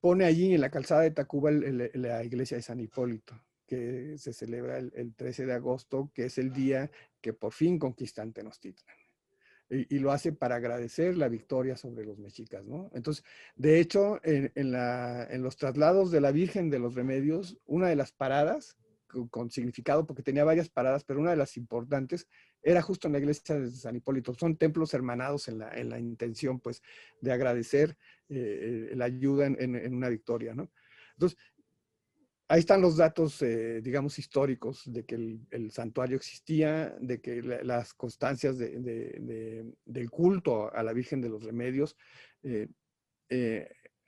pone allí en la calzada de Tacuba la iglesia de San Hipólito, que se celebra el 13 de agosto, que es el día que por fin conquistan Tenochtitlan. Y lo hace para agradecer la victoria sobre los mexicas, ¿no? Entonces, de hecho, en los traslados de la Virgen de los Remedios, una de las paradas, con significado, porque tenía varias paradas, pero una de las importantes era justo en la iglesia de San Hipólito. Son templos hermanados en la intención, pues, de agradecer la ayuda en una victoria, ¿no? Entonces, ahí están los datos, digamos, históricos de que el santuario existía, de que las constancias del culto a la Virgen de los Remedios.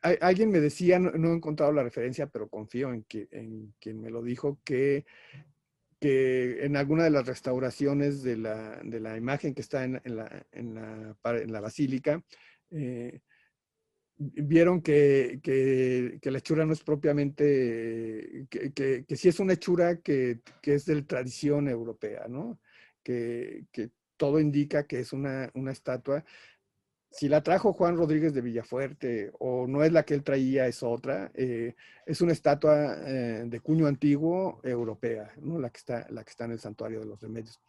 Alguien me decía, no he encontrado la referencia, pero confío en quien me lo dijo, que en alguna de las restauraciones de la imagen que está en la basílica, vieron que la hechura no es propiamente, que sí es una hechura que es de tradición europea, ¿no? Que todo indica que es una estatua. Si la trajo Juan Rodríguez de Villafuerte o no es la que él traía, es otra, es una estatua de cuño antiguo europea, ¿no? La que está en el Santuario de los Remedios.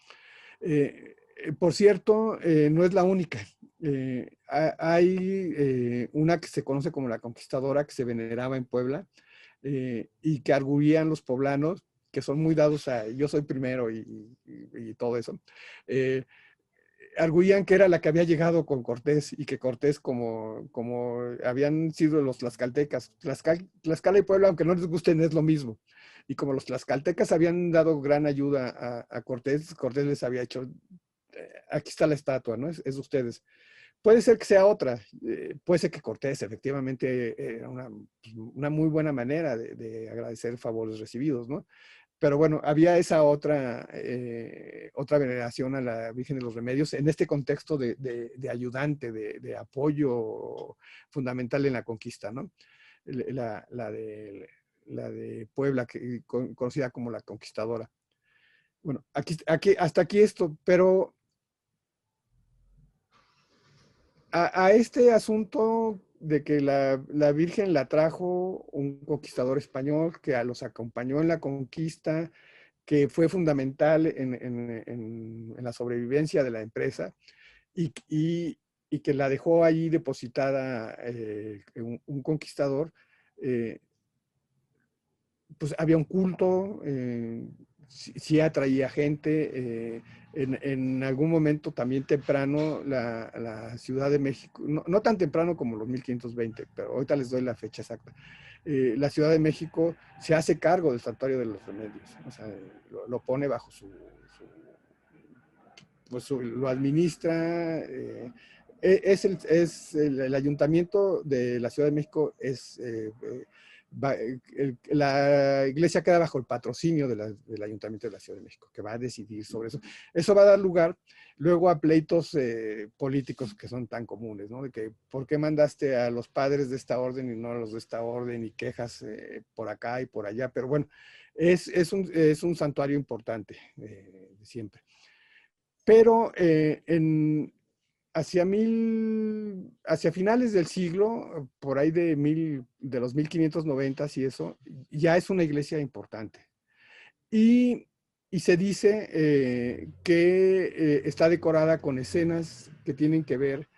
Por cierto, no es la única. Hay una que se conoce como la Conquistadora, que se veneraba en Puebla, y que arguían los poblanos, que son muy dados a yo soy primero y todo eso. Arguían que era la que había llegado con Cortés y que Cortés, como habían sido los tlaxcaltecas, Tlaxcala y Puebla, aunque no les gusten, es lo mismo. Y como los tlaxcaltecas habían dado gran ayuda a Cortés, Cortés les había hecho, aquí está la estatua, ¿no? Es de ustedes. Puede ser que sea otra, puede ser que Cortés efectivamente era una muy buena manera de agradecer favores recibidos, ¿no? Pero bueno, había esa otra veneración a la Virgen de los Remedios en este contexto de ayudante, de apoyo fundamental en la conquista, ¿no? La de Puebla, conocida como la Conquistadora. Bueno, hasta aquí esto, pero a este asunto de que la Virgen la trajo un conquistador español que los acompañó en la conquista, que fue fundamental en la sobrevivencia de la empresa y que la dejó ahí depositada un conquistador. eh, pues había un culto, sí, sí atraía gente. En algún momento también temprano la Ciudad de México, no tan temprano como los 1520, pero ahorita les doy la fecha exacta. La Ciudad de México se hace cargo del Santuario de los Remedios, o sea, lo pone bajo lo administra. El ayuntamiento de la Ciudad de México la iglesia queda bajo el patrocinio del Ayuntamiento de la Ciudad de México, que va a decidir sobre eso. Eso va a dar lugar luego a pleitos políticos que son tan comunes, ¿no? De que, ¿por qué mandaste a los padres de esta orden y no a los de esta orden? Y quejas por acá y por allá. Pero bueno, es un santuario importante siempre. Pero hacia finales del siglo, por ahí de los 1590 y eso, ya es una iglesia importante. Y se dice que está decorada con escenas que tienen que ver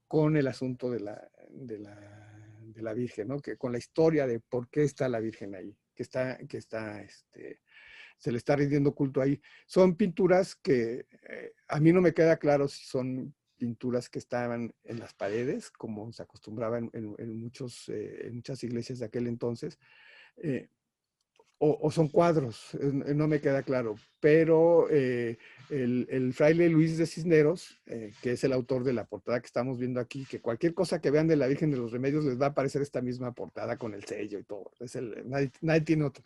con el asunto de la Virgen, ¿no? Con la historia de por qué está la Virgen ahí, se le está rindiendo culto ahí. Son pinturas que a mí no me queda claro si son pinturas que estaban en las paredes, como se acostumbraba en muchas iglesias de aquel entonces, o son cuadros, no me queda claro. Pero el fraile Luis de Cisneros, que es el autor de la portada que estamos viendo aquí, que cualquier cosa que vean de la Virgen de los Remedios les va a aparecer esta misma portada con el sello y todo. Nadie tiene otro.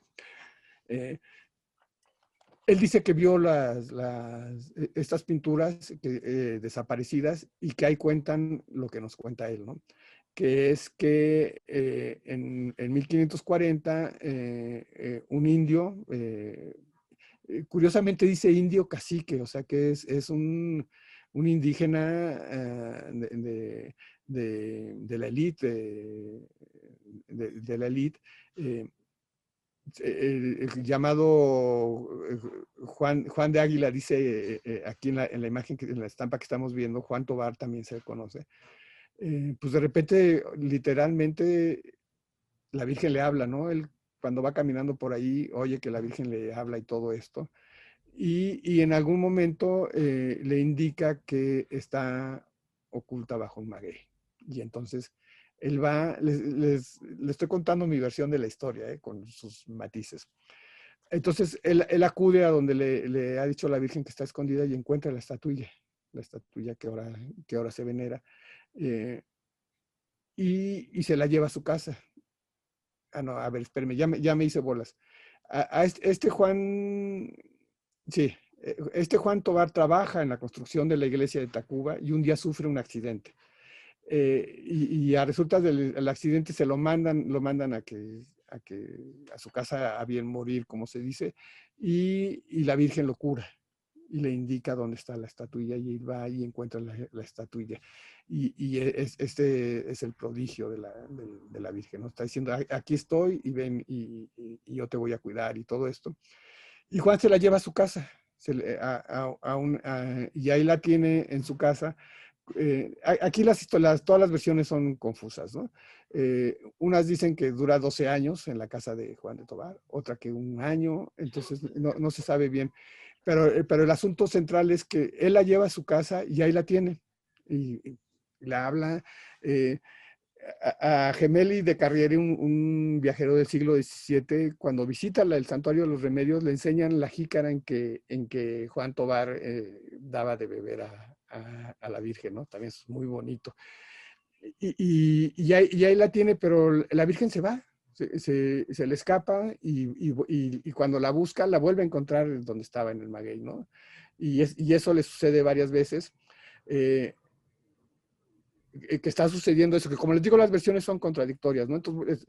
Él dice que vio estas pinturas desaparecidas y que ahí cuentan lo que nos cuenta él, ¿no? Que es que en 1540 un indio, curiosamente dice indio cacique, o sea que es un indígena de la élite, de la élite, el llamado Juan de Águila, dice aquí en la imagen, en la estampa que estamos viendo, Juan Tobar también se conoce. Pues de repente, literalmente, la Virgen le habla, ¿no? Él cuando va caminando por ahí, oye que la Virgen le habla y todo esto. Y en algún momento le indica que está oculta bajo un maguey. Y entonces él va, les estoy contando mi versión de la historia, con sus matices. Entonces él acude a donde le ha dicho la Virgen que está escondida y encuentra la estatuilla que ahora se venera. Y se la lleva a su casa. Ah, no, a ver, espérame, ya me hice bolas. Este Juan, sí, este Juan Tobar trabaja en la construcción de la iglesia de Tacuba y un día sufre un accidente. Y a resultas del accidente se lo mandan a su casa a bien morir, como se dice, y la Virgen lo cura y le indica dónde está la estatuilla y él va y encuentra la estatuilla. Y este es el prodigio de la Virgen, ¿no? Está diciendo, aquí estoy y ven y yo te voy a cuidar y todo esto. Y Juan se la lleva a su casa y ahí la tiene en su casa. Aquí todas las versiones son confusas, ¿no? Unas dicen que dura 12 años en la casa de Juan de Tobar, otra que un año, entonces no se sabe bien. Pero el asunto central es que él la lleva a su casa y ahí la tiene. Y la habla. A Gemelli de Carriere, un viajero del siglo XVII, cuando visita el Santuario de los Remedios, le enseñan la jícara en que Juan Tobar daba de beber a la Virgen, ¿no? También es muy bonito. Y ahí la tiene, pero la Virgen se va, se le escapa y cuando la busca, la vuelve a encontrar donde estaba en el maguey, ¿no? Y eso le sucede varias veces. que está sucediendo eso, que como les digo, las versiones son contradictorias, ¿no? Entonces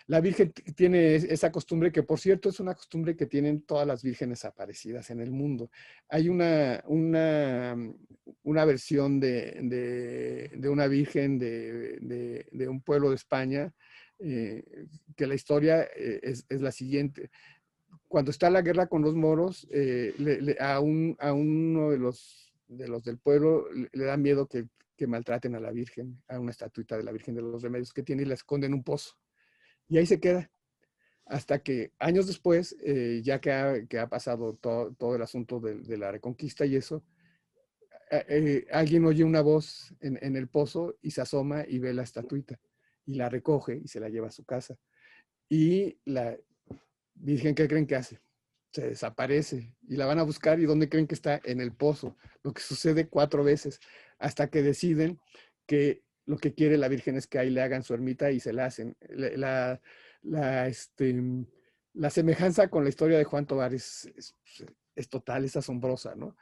la Virgen tiene esa costumbre, que por cierto es una costumbre que tienen todas las vírgenes aparecidas en el mundo. Hay una versión de una virgen de un pueblo de España, que la historia es la siguiente. Cuando está la guerra con los moros, a uno de los del pueblo le da miedo que maltraten a la Virgen, a una estatuita de la Virgen de los Remedios que tiene, y la esconde en un pozo. Y ahí se queda, hasta que años después, ya que ha pasado todo el asunto de la Reconquista y eso, alguien oye una voz en el pozo y se asoma y ve la estatuita y la recoge y se la lleva a su casa. Y la Virgen, ¿qué creen que hace? Se desaparece y la van a buscar, y ¿dónde creen que está? En el pozo. Lo que sucede 4 veces, hasta que deciden que lo que quiere la Virgen es que ahí le hagan su ermita, y se la hacen. La semejanza con la historia de Juan Tobar es total, es asombrosa, ¿no?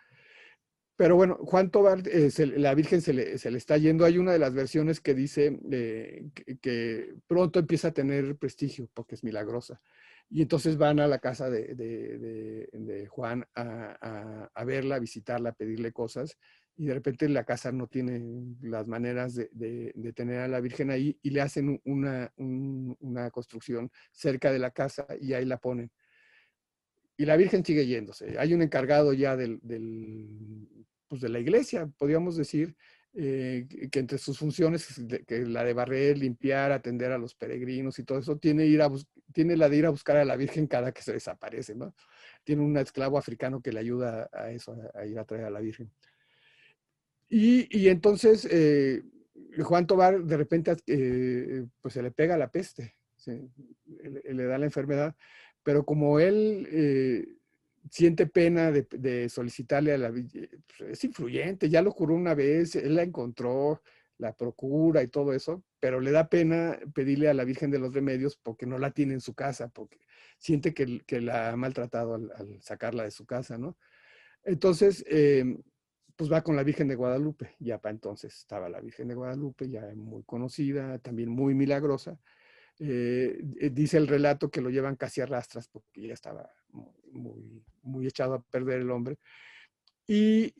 Pero bueno, Juan Tobar, la Virgen se le está yendo. Hay una de las versiones que dice que pronto empieza a tener prestigio porque es milagrosa. Y entonces van a la casa de Juan a verla, a visitarla, a pedirle cosas. Y de repente la casa no tiene las maneras de tener a la Virgen ahí, y le hacen una construcción cerca de la casa y ahí la ponen. Y la Virgen sigue yéndose. Hay un encargado ya pues de la iglesia, podríamos decir, que entre sus funciones, que la de barrer, limpiar, atender a los peregrinos y todo eso, tiene la de ir a buscar a la Virgen cada que se desaparece, ¿no? Tiene un esclavo africano que le ayuda a eso, a ir a traer a la Virgen. Y entonces Juan Tobar de repente pues se le pega la peste, ¿sí? Le da la enfermedad, pero como él siente pena de solicitarle a la Virgen, es influyente, ya lo curó una vez, él la encontró, la procura y todo eso, pero le da pena pedirle a la Virgen de los Remedios porque no la tiene en su casa, porque siente que la ha maltratado al sacarla de su casa, ¿no? Entonces, pues va con la Virgen de Guadalupe. Ya para entonces estaba la Virgen de Guadalupe, ya muy conocida, también muy milagrosa. Dice el relato que lo llevan casi a rastras porque ya estaba muy echado a perder el hombre. Y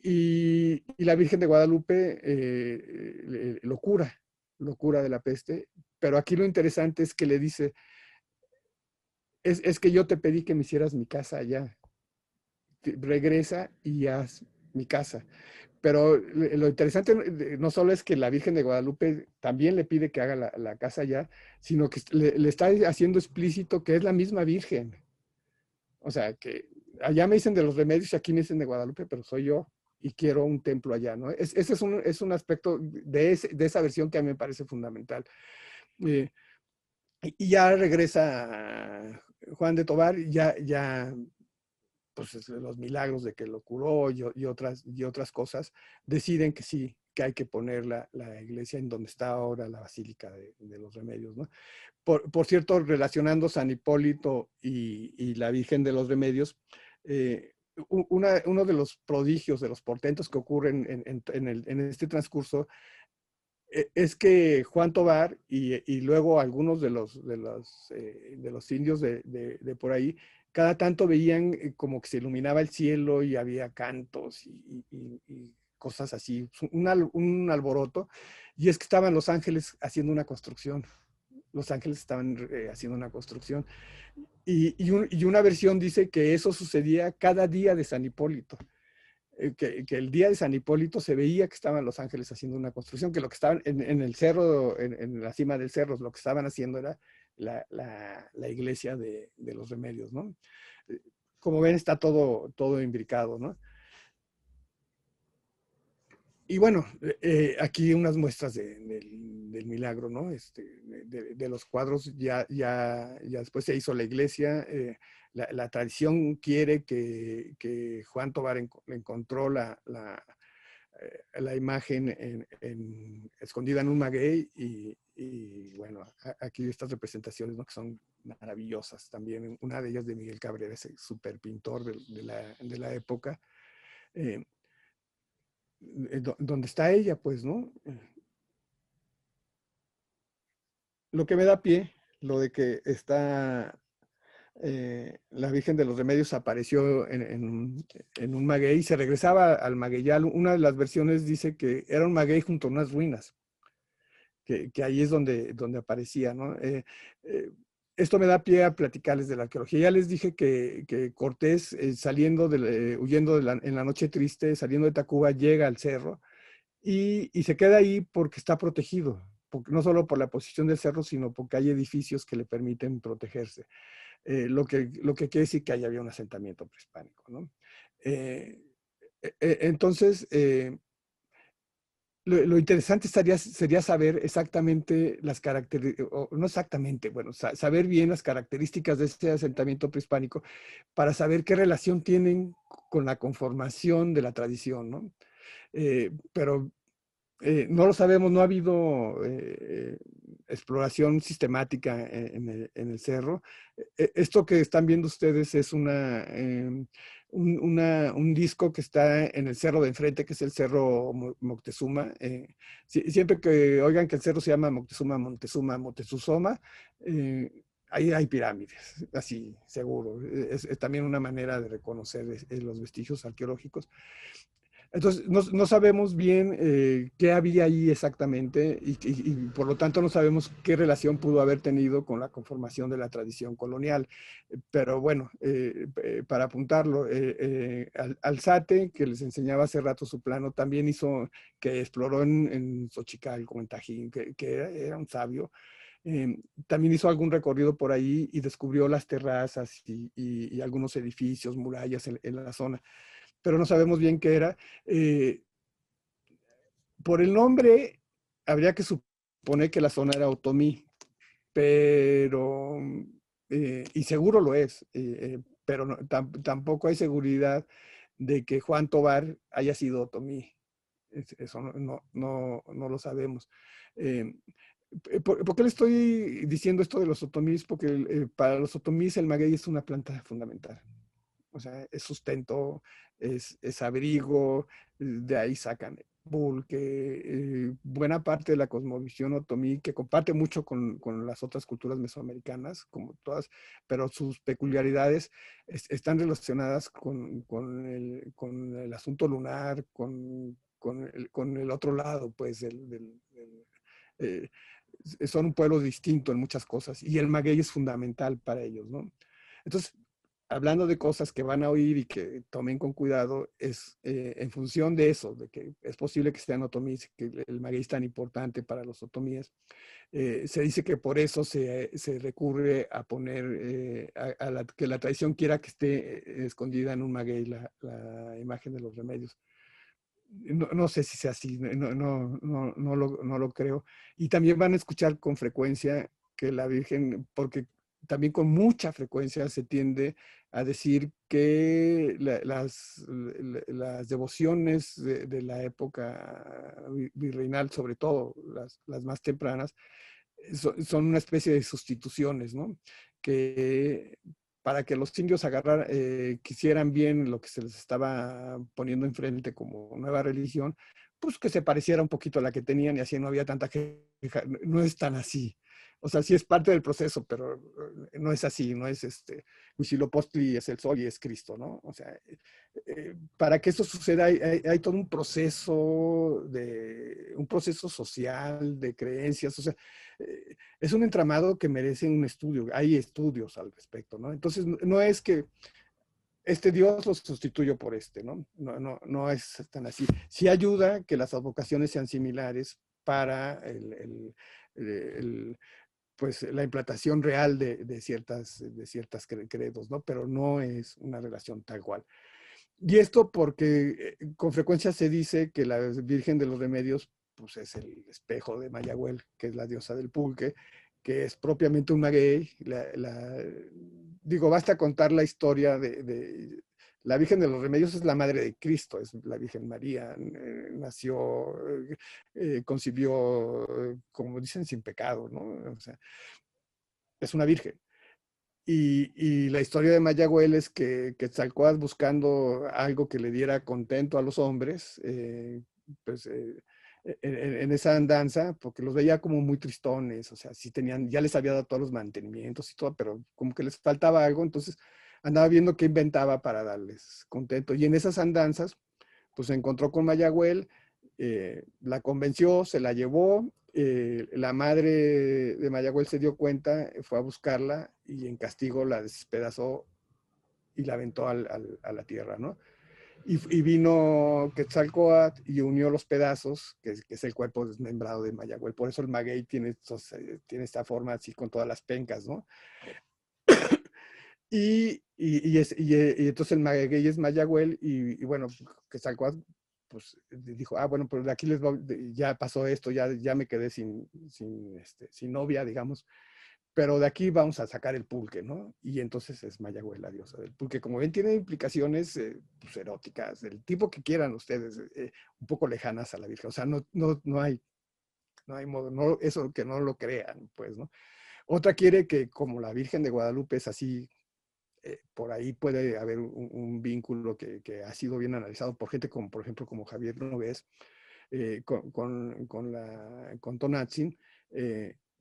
la Virgen de Guadalupe lo cura de la peste. Pero aquí lo interesante es que le dice, es que yo te pedí que me hicieras mi casa allá. Regresa y haz mi casa. Pero lo interesante no solo es que la Virgen de Guadalupe también le pide que haga la casa allá, sino que le está haciendo explícito que es la misma Virgen. O sea, que allá me dicen de los Remedios y aquí me dicen de Guadalupe, pero soy yo y quiero un templo allá, ¿no? Ese es un aspecto de esa versión que a mí me parece fundamental. Eh, y ya regresa Juan de Tobar, ya pues los milagros de que lo curó y otras cosas, deciden que sí, que hay que poner la iglesia en donde está ahora la Basílica de los Remedios, ¿no? Por cierto, relacionando San Hipólito y la Virgen de los Remedios, uno de los prodigios, de los portentos que ocurren en este transcurso, es que Juan Tobar y luego algunos de los indios de por ahí, cada tanto veían como que se iluminaba el cielo y había cantos y cosas así, un alboroto, y es que estaban los ángeles haciendo una construcción. Los ángeles estaban haciendo una construcción. Y una versión dice que eso sucedía cada día de San Hipólito. Que el día de San Hipólito se veía que estaban los ángeles haciendo una construcción, que lo que estaban en el cerro, en la cima del cerro, lo que estaban haciendo era la iglesia de los Remedios, ¿no? Como ven, está todo imbricado, ¿no? Y bueno, aquí unas muestras del milagro, ¿no? De los cuadros, ya después se hizo la iglesia. La tradición quiere que Juan Tobar encontró la imagen escondida en un maguey y bueno, aquí estas representaciones, ¿no? Que son maravillosas también. Una de ellas de Miguel Cabrera, ese súper pintor de la época. Donde está ella, pues, ¿no? lo que me da pie, lo de que está la Virgen de los Remedios apareció en un maguey y se regresaba al magueyal. Una de las versiones dice que era un maguey junto a unas ruinas, que ahí es donde aparecía, ¿no? Eh, Esto me da pie a platicarles de la arqueología. Ya les dije que Cortés, huyendo en la noche triste, saliendo de Tacuba, llega al cerro y se queda ahí porque está protegido, no solo por la posición del cerro, sino porque hay edificios que le permiten protegerse. Lo que quiere decir que ahí había un asentamiento prehispánico, ¿no? Eh, entonces, lo interesante sería saber exactamente las características, no exactamente, bueno, saber bien las características de ese asentamiento prehispánico para saber qué relación tienen con la conformación de la tradición, ¿no? Pero no lo sabemos, no ha habido exploración sistemática en el cerro. Esto que están viendo ustedes es un disco que está en el cerro de enfrente, que es el cerro Moctezuma. Siempre que oigan que el cerro se llama Moctezuma, Montezuma, Montezuzoma, ahí hay pirámides, así, seguro. Es también una manera de reconocer los vestigios arqueológicos. Entonces, no sabemos bien qué había ahí exactamente y por lo tanto no sabemos qué relación pudo haber tenido con la conformación de la tradición colonial. Pero bueno, para apuntarlo, Alzate, que les enseñaba hace rato su plano, también que exploró en Xochicalco, en Tajín, que era un sabio. También hizo algún recorrido por ahí y descubrió las terrazas y algunos edificios, murallas en la zona, pero no sabemos bien qué era. Eh, por el nombre, habría que suponer que la zona era otomí, pero, y seguro lo es, pero tampoco hay seguridad de que Juan Tobar haya sido otomí. Eso no lo sabemos. Eh, ¿Por qué le estoy diciendo esto de los otomís? Porque para los otomís el maguey es una planta fundamental. O sea, es sustento, es abrigo, de ahí sacan pulque, buena parte de la cosmovisión otomí, que comparte mucho con las otras culturas mesoamericanas, como todas, pero sus peculiaridades están relacionadas con el asunto lunar, con el otro lado, pues, eh, son un pueblo distinto en muchas cosas, y el maguey es fundamental para ellos, ¿no? Entonces, hablando de cosas que van a oír y que tomen con cuidado, es en función de eso, de que es posible que sean otomíes, que el maguey es tan importante para los otomíes. Se dice que por eso se recurre a poner, que la tradición quiera que esté escondida en un maguey la imagen de los remedios. No sé si sea así, no lo creo. Y también van a escuchar con frecuencia que la Virgen, porque también con mucha frecuencia se tiende a decir que las devociones de la época virreinal, sobre todo las más tempranas, son una especie de sustituciones, ¿no? Que para que los indios quisieran bien lo que se les estaba poniendo enfrente como nueva religión, pues que se pareciera un poquito a la que tenían y así no había tanta queja. No es tan así. O sea, sí es parte del proceso, pero no es así, no es Huitzilopochtli es el sol y es Cristo, ¿no? O sea, para que eso suceda hay todo un proceso social de creencias, o sea, es un entramado que merece un estudio, hay estudios al respecto, ¿no? Entonces, no es que este Dios lo sustituyo por ¿no? No es tan así. Sí ayuda que las advocaciones sean similares para pues, la implantación real de ciertas credos, ¿no? Pero no es una relación tal cual. Y esto porque con frecuencia se dice que la Virgen de los Remedios pues, es el espejo de Mayagüel, que es la diosa del pulque, que es propiamente un maguey. Digo, basta contar la historia la Virgen de los Remedios es la madre de Cristo, es la Virgen María, nació, concibió, como dicen, sin pecado, ¿no? O sea, es una virgen. Y la historia de Mayagüel es que Quetzalcóatl, buscando algo que le diera contento a los hombres, pues, en esa andanza, porque los veía como muy tristones, o sea, sí tenían, ya les había dado todos los mantenimientos y todo, pero como que les faltaba algo, entonces andaba viendo qué inventaba para darles contento. Y en esas andanzas, pues se encontró con Mayagüel, la convenció, se la llevó, la madre de Mayagüel se dio cuenta, fue a buscarla y en castigo la despedazó y la aventó a la tierra, ¿no? Y vino Quetzalcóatl y unió los pedazos, que es el cuerpo desmembrado de Mayagüel. Por eso el maguey tiene esta forma así con todas las pencas, ¿no? Y entonces el maguey es Mayagüel y bueno, Quetzalcóatl pues dijo, bueno, pues de aquí ya pasó esto, ya me quedé sin novia, digamos, pero de aquí vamos a sacar el pulque, ¿no? Y entonces es Mayagüel la diosa del pulque. Como ven, tiene implicaciones pues, eróticas, del tipo que quieran ustedes, un poco lejanas a la Virgen. O sea, no hay modo, eso que no lo crean, pues, ¿no? Otra quiere que como la Virgen de Guadalupe es así, por ahí puede haber un vínculo que ha sido bien analizado por gente como, por ejemplo, como Javier Nogués, con Tonantzin,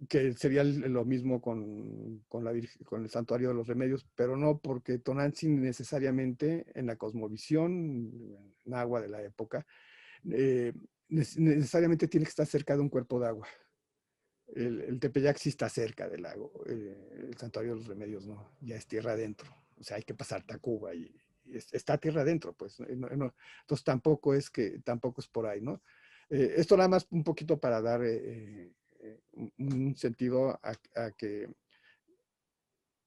que sería lo mismo con el Santuario de los Remedios, pero no porque Tonantzin necesariamente en la cosmovisión náhuatl de la época, necesariamente tiene que estar cerca de un cuerpo de agua. El Tepeyac sí está cerca del lago, el Santuario de los Remedios no, ya es tierra adentro, o sea, hay que pasar Tacuba y está tierra adentro, pues, entonces tampoco es por ahí, ¿no? Esto nada más un poquito para dar un sentido a que,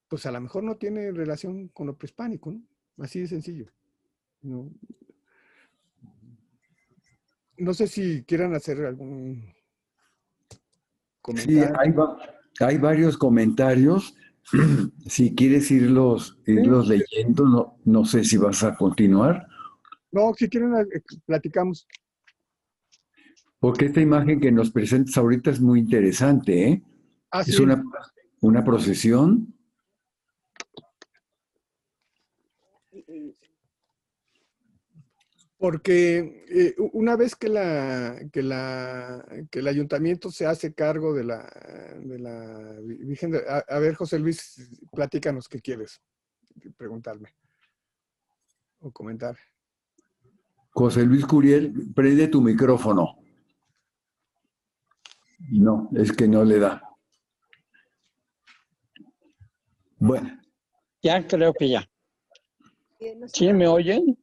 pues a lo mejor no tiene relación con lo prehispánico, ¿no? Así de sencillo, ¿no? No sé si quieran hacer algún Sí, comentario. hay varios comentarios. Si quieres irlos Sí, leyendo, no sé si vas a continuar, no, si quieren, platicamos. porque esta imagen que nos presentas ahorita es muy interesante, ¿eh? Ah, Es sí, una procesión. porque una vez que el ayuntamiento se hace cargo de la Virgen, a ver, José Luis, platícanos qué quieres preguntarme o comentar. José Luis Curiel, prende tu micrófono. No, es que no le da. Bueno, Ya creo que ya. No sé. ¿Sí me oyen?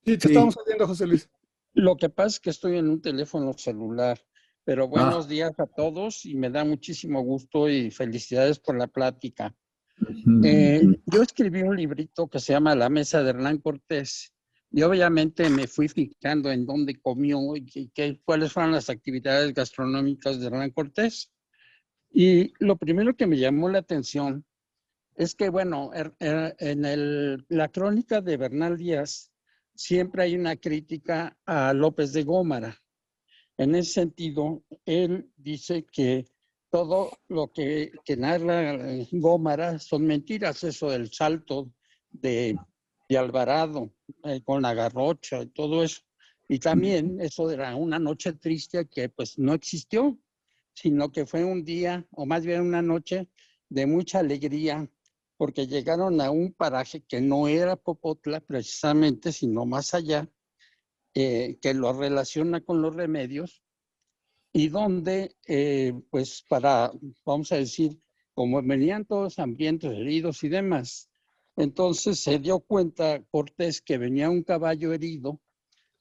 Sí, te sí. estamos oyendo, José Luis. Lo que pasa es que estoy en un teléfono celular, pero buenos Ah, días a todos y me da muchísimo gusto y felicidades por la plática. ujú. Yo escribí un librito que se llama La Mesa de Hernán Cortés y obviamente me fui fijando en dónde comió y cuáles fueron las actividades gastronómicas de Hernán Cortés. Y lo primero que me llamó la atención es que, bueno, en la crónica de Bernal Díaz siempre hay una crítica a López de Gómara. En ese sentido, él dice que todo lo que narra Gómara son mentiras, eso del salto de Alvarado con la garrocha y todo eso. Y también eso era una noche triste que pues no existió, sino que fue un día, o más bien una noche de mucha alegría, porque llegaron a un paraje que no era Popotla precisamente, sino más allá, que lo relaciona con los remedios, y donde, pues vamos a decir, como venían todos hambrientos, heridos y demás, entonces se dio cuenta Cortés que venía un caballo herido,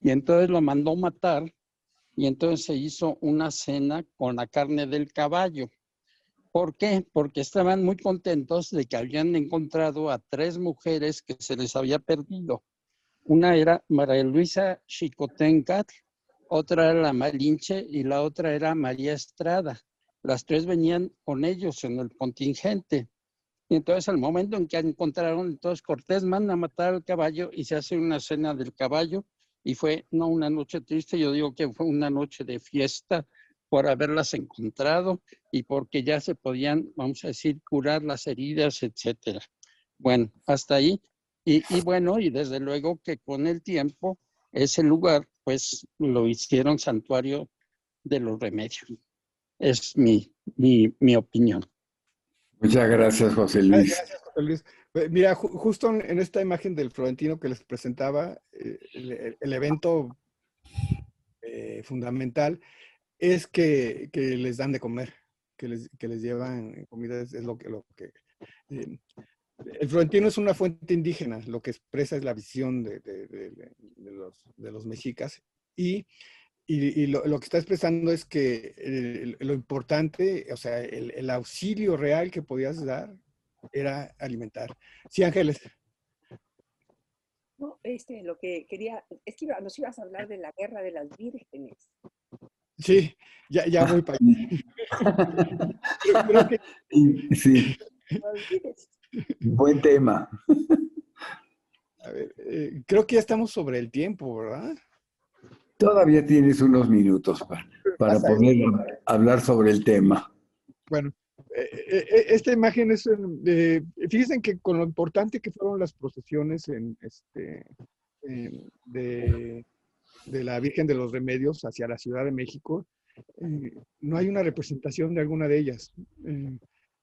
y entonces lo mandó matar, y entonces se hizo una cena con la carne del caballo. ¿Por qué? Porque estaban muy contentos de que habían encontrado a 3 mujeres que se les había perdido. Una era María Luisa Xicoténcatl, otra era la Malinche y la otra era María Estrada. Las 3 venían con ellos en el contingente. Y entonces al momento en que encontraron, entonces Cortés manda a matar al caballo y se hace una cena del caballo. Y fue no una noche triste, yo digo que fue una noche de fiesta por haberlas encontrado y porque ya se podían, vamos a decir, curar las heridas, etcétera. Bueno, hasta ahí. Y bueno, y desde luego que con el tiempo ese lugar después lo hicieron santuario de los remedios. Es mi opinión. Muchas gracias, José Luis. Gracias, José Luis. Mira, justo en esta imagen del Florentino que les presentaba, el evento fundamental es que les dan de comer, que les llevan comida, es lo que eh, el Florentino es una fuente indígena, lo que expresa es la visión de los mexicas, y lo que está expresando es que lo importante, o sea, el auxilio real que podías dar era alimentar. Sí, Ángeles. No, lo que quería, es que nos ibas a hablar de la guerra de las vírgenes. Sí, ya voy para allá. Creo que Sí, No olvides. buen tema. a ver, creo que ya estamos sobre el tiempo, ¿verdad? Todavía tienes unos minutos para Pasa poder hablar sobre el tema. Bueno, esta imagen es, fíjense que con lo importante que fueron las procesiones de la Virgen de los Remedios hacia la Ciudad de México, no hay una representación de alguna de ellas.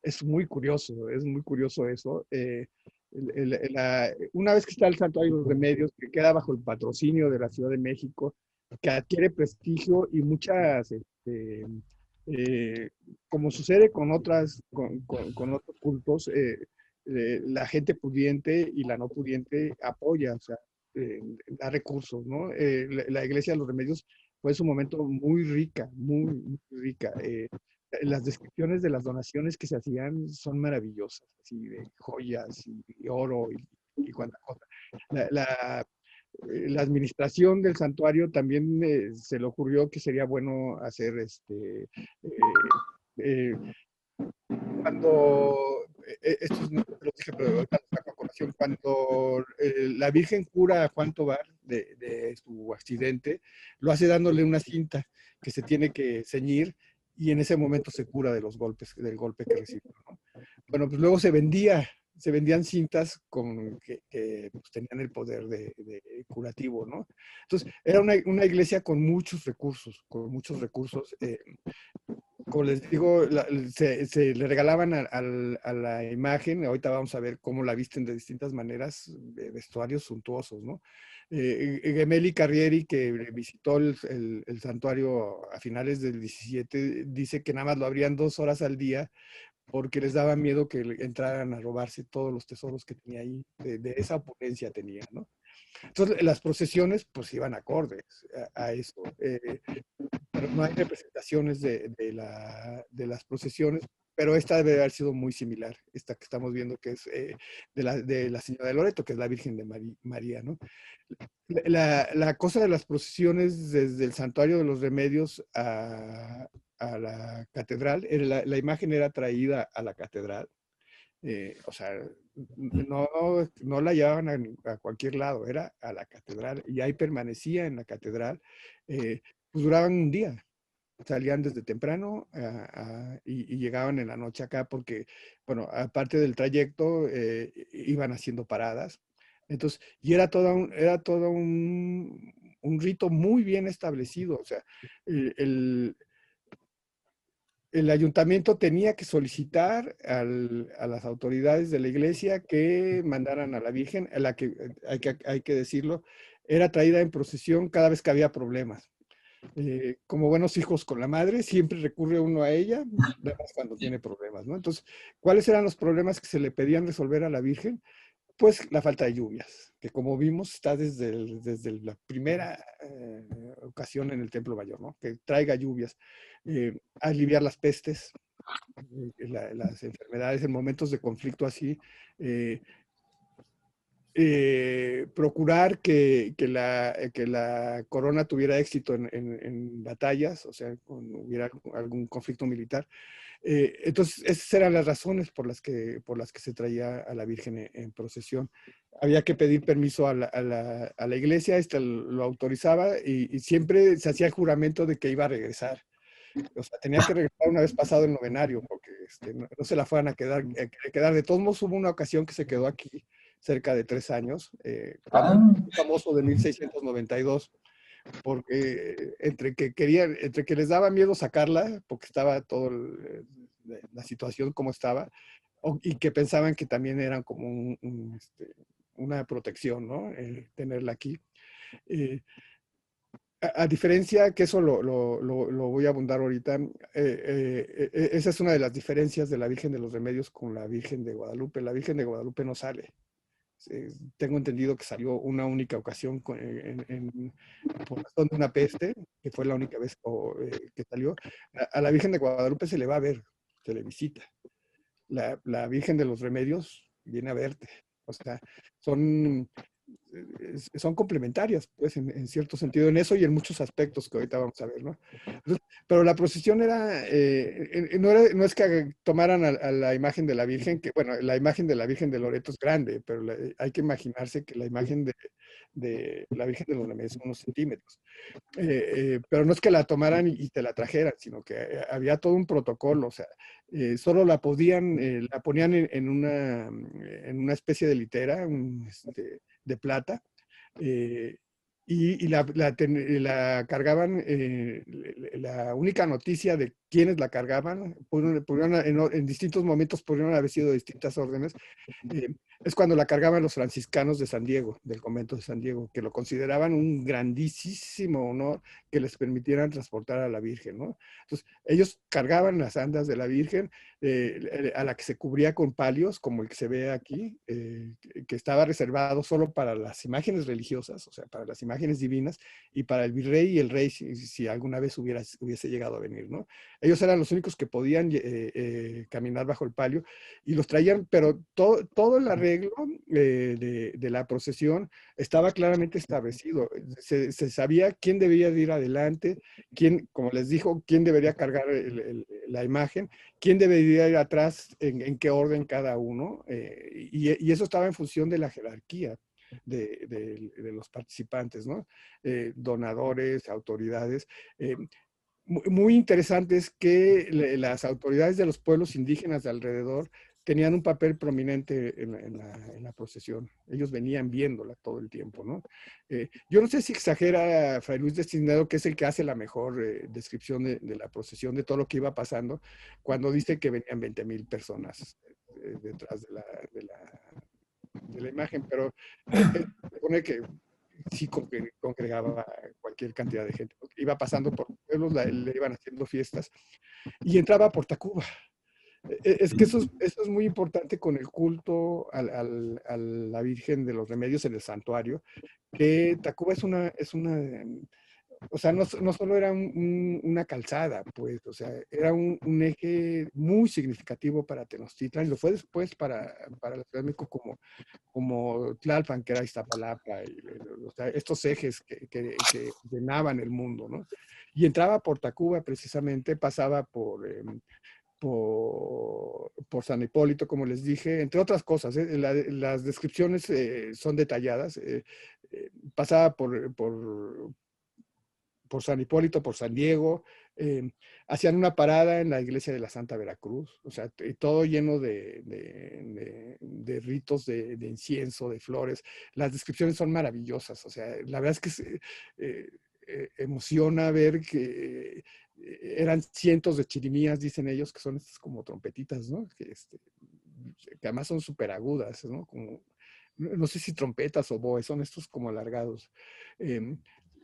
Es muy curioso eso. Una vez que está el Santuario de los Remedios, que queda bajo el patrocinio de la Ciudad de México, que adquiere prestigio y muchas, como sucede con otros cultos, la gente pudiente y la no pudiente apoya, o sea, da recursos, ¿no? La Iglesia de los Remedios fue en su momento muy rica, muy rica. Las descripciones de las donaciones que se hacían son maravillosas, así de joyas y oro y cuanta cosa. La administración del santuario también se le ocurrió que sería bueno hacer eh, cuando, esto no te lo dije, pero ahorita lo saco a colación, cuando la Virgen cura a Juan Tobar de su accidente, lo hace dándole una cinta que se tiene que ceñir y en ese momento se cura de los golpes, del golpe que recibió, ¿no? Bueno, pues luego se vendían cintas que pues, tenían el poder de curativo, ¿no? Entonces, era una iglesia con muchos recursos, como les digo, se le regalaban a la imagen, ahorita vamos a ver cómo la visten de distintas maneras, vestuarios suntuosos, ¿no? Gemelli Carrieri, que visitó el santuario a finales del 17, dice que nada más lo abrían 2 horas al día porque les daba miedo que entraran a robarse todos los tesoros que tenía ahí, de esa opulencia tenía, ¿no? Entonces, las procesiones, pues, iban acordes a eso. Pero no hay representaciones de las procesiones, pero esta debe haber sido muy similar, esta que estamos viendo que es de la Señora de Loreto, que es la Virgen de María, ¿no? La cosa de las procesiones desde el Santuario de los Remedios a la catedral, la imagen era traída a la catedral, o sea, no la llevaban a cualquier lado, era a la catedral y ahí permanecía en la catedral, pues duraban un día, salían desde temprano y llegaban en la noche acá porque, bueno, aparte del trayecto, iban haciendo paradas. Entonces, y un rito muy bien establecido, o sea, el, el ayuntamiento tenía que solicitar a las autoridades de la iglesia que mandaran a la Virgen, a la que hay que decirlo, era traída en procesión cada vez que había problemas. Como buenos hijos con la madre, siempre recurre uno a ella, nada más cuando tiene problemas, ¿no? Entonces, ¿cuáles eran los problemas que se le pedían resolver a la Virgen? Pues la falta de lluvias, que como vimos está desde la primera ocasión en el Templo Mayor, ¿no? Que traiga lluvias, aliviar las pestes, las enfermedades en momentos de conflicto así, procurar que la corona tuviera éxito en batallas, o sea, cuando hubiera algún conflicto militar. Entonces, esas eran las razones por las que se traía a la Virgen en procesión. Había que pedir permiso a la iglesia, esta lo autorizaba y siempre se hacía el juramento de que iba a regresar. O sea, tenía que regresar una vez pasado el novenario, porque no se la fueran a quedar. De todos modos, hubo una ocasión que se quedó aquí cerca de 3 años, cuando famoso de 1692, porque entre que les daba miedo sacarla, porque estaba todo la situación como estaba, y que pensaban que también eran como una protección, ¿no? Tenerla aquí. A diferencia, que eso lo voy a abundar ahorita, esa es una de las diferencias de la Virgen de los Remedios con la Virgen de Guadalupe. La Virgen de Guadalupe no sale. Tengo entendido que salió una única ocasión por razón de una peste, que fue la única vez que salió. A la Virgen de Guadalupe se le va a ver, se le visita. La Virgen de los Remedios viene a verte. O sea, son, son complementarias, pues, en cierto sentido, en eso y en muchos aspectos que ahorita vamos a ver, ¿no? Entonces, pero la procesión no es que tomaran a la imagen de la Virgen, que, bueno, la imagen de la Virgen de Loreto es grande, pero hay que imaginarse que la imagen de la Virgen de los Remedios son unos centímetros. Pero no es que la tomaran y te la trajeran, sino que había todo un protocolo, o sea, solo la ponían en una especie de litera de plata, y la cargaban, la única noticia de quiénes la cargaban, en distintos momentos pudieron haber sido distintas órdenes, es cuando la cargaban los franciscanos de San Diego, del convento de San Diego, que lo consideraban un grandísimo honor que les permitieran transportar a la Virgen, ¿no? Entonces, ellos cargaban las andas de la Virgen, a la que se cubría con palios, como el que se ve aquí, que estaba reservado solo para las imágenes religiosas, o sea, para las imágenes divinas, y para el virrey y el rey, si alguna vez hubiese llegado a venir, ¿no? Ellos eran los únicos que podían caminar bajo el palio, y los traían, pero todo el arreglo de la procesión estaba claramente establecido. Se sabía quién debía de ir adelante, quién, como les dijo, quién debería cargar la imagen, quién debería ir atrás, en qué orden cada uno, y eso estaba en función de la jerarquía de los participantes, ¿no? Donadores, autoridades. Muy interesante es que las autoridades de los pueblos indígenas de alrededor tenían un papel prominente en la procesión. Ellos venían viéndola todo el tiempo, ¿no? Yo no sé si exagera Fray Luis de Cisneros, que es el que hace la mejor descripción de la procesión, de todo lo que iba pasando, cuando dice que venían 20,000 personas detrás de la imagen, pero se supone que sí congregaba cualquier cantidad de gente. Iba pasando por pueblos, le iban haciendo fiestas y entraba por Tacuba. Es que eso es muy importante con el culto a la Virgen de los Remedios en el santuario, que Tacuba o sea, no solo era una calzada, pues, o sea, era un eje muy significativo para Tenochtitlan, y lo fue después para la Ciudad de México como Tlalpan, que era Iztapalapa, o sea, estos ejes que llenaban el mundo, ¿no? Y entraba por Tacuba precisamente, pasaba por San Hipólito, como les dije, entre otras cosas. Las descripciones son detalladas. Pasaba por San Hipólito, por San Diego, hacían una parada en la iglesia de la Santa Veracruz, o sea, todo lleno de ritos de incienso, de flores. Las descripciones son maravillosas, o sea, la verdad es que emociona ver que eran cientos de chirimías, dicen ellos, que son estas como trompetitas, ¿no? Que además son súper agudas, ¿no? Como, no sé si trompetas o boes, son estos como alargados.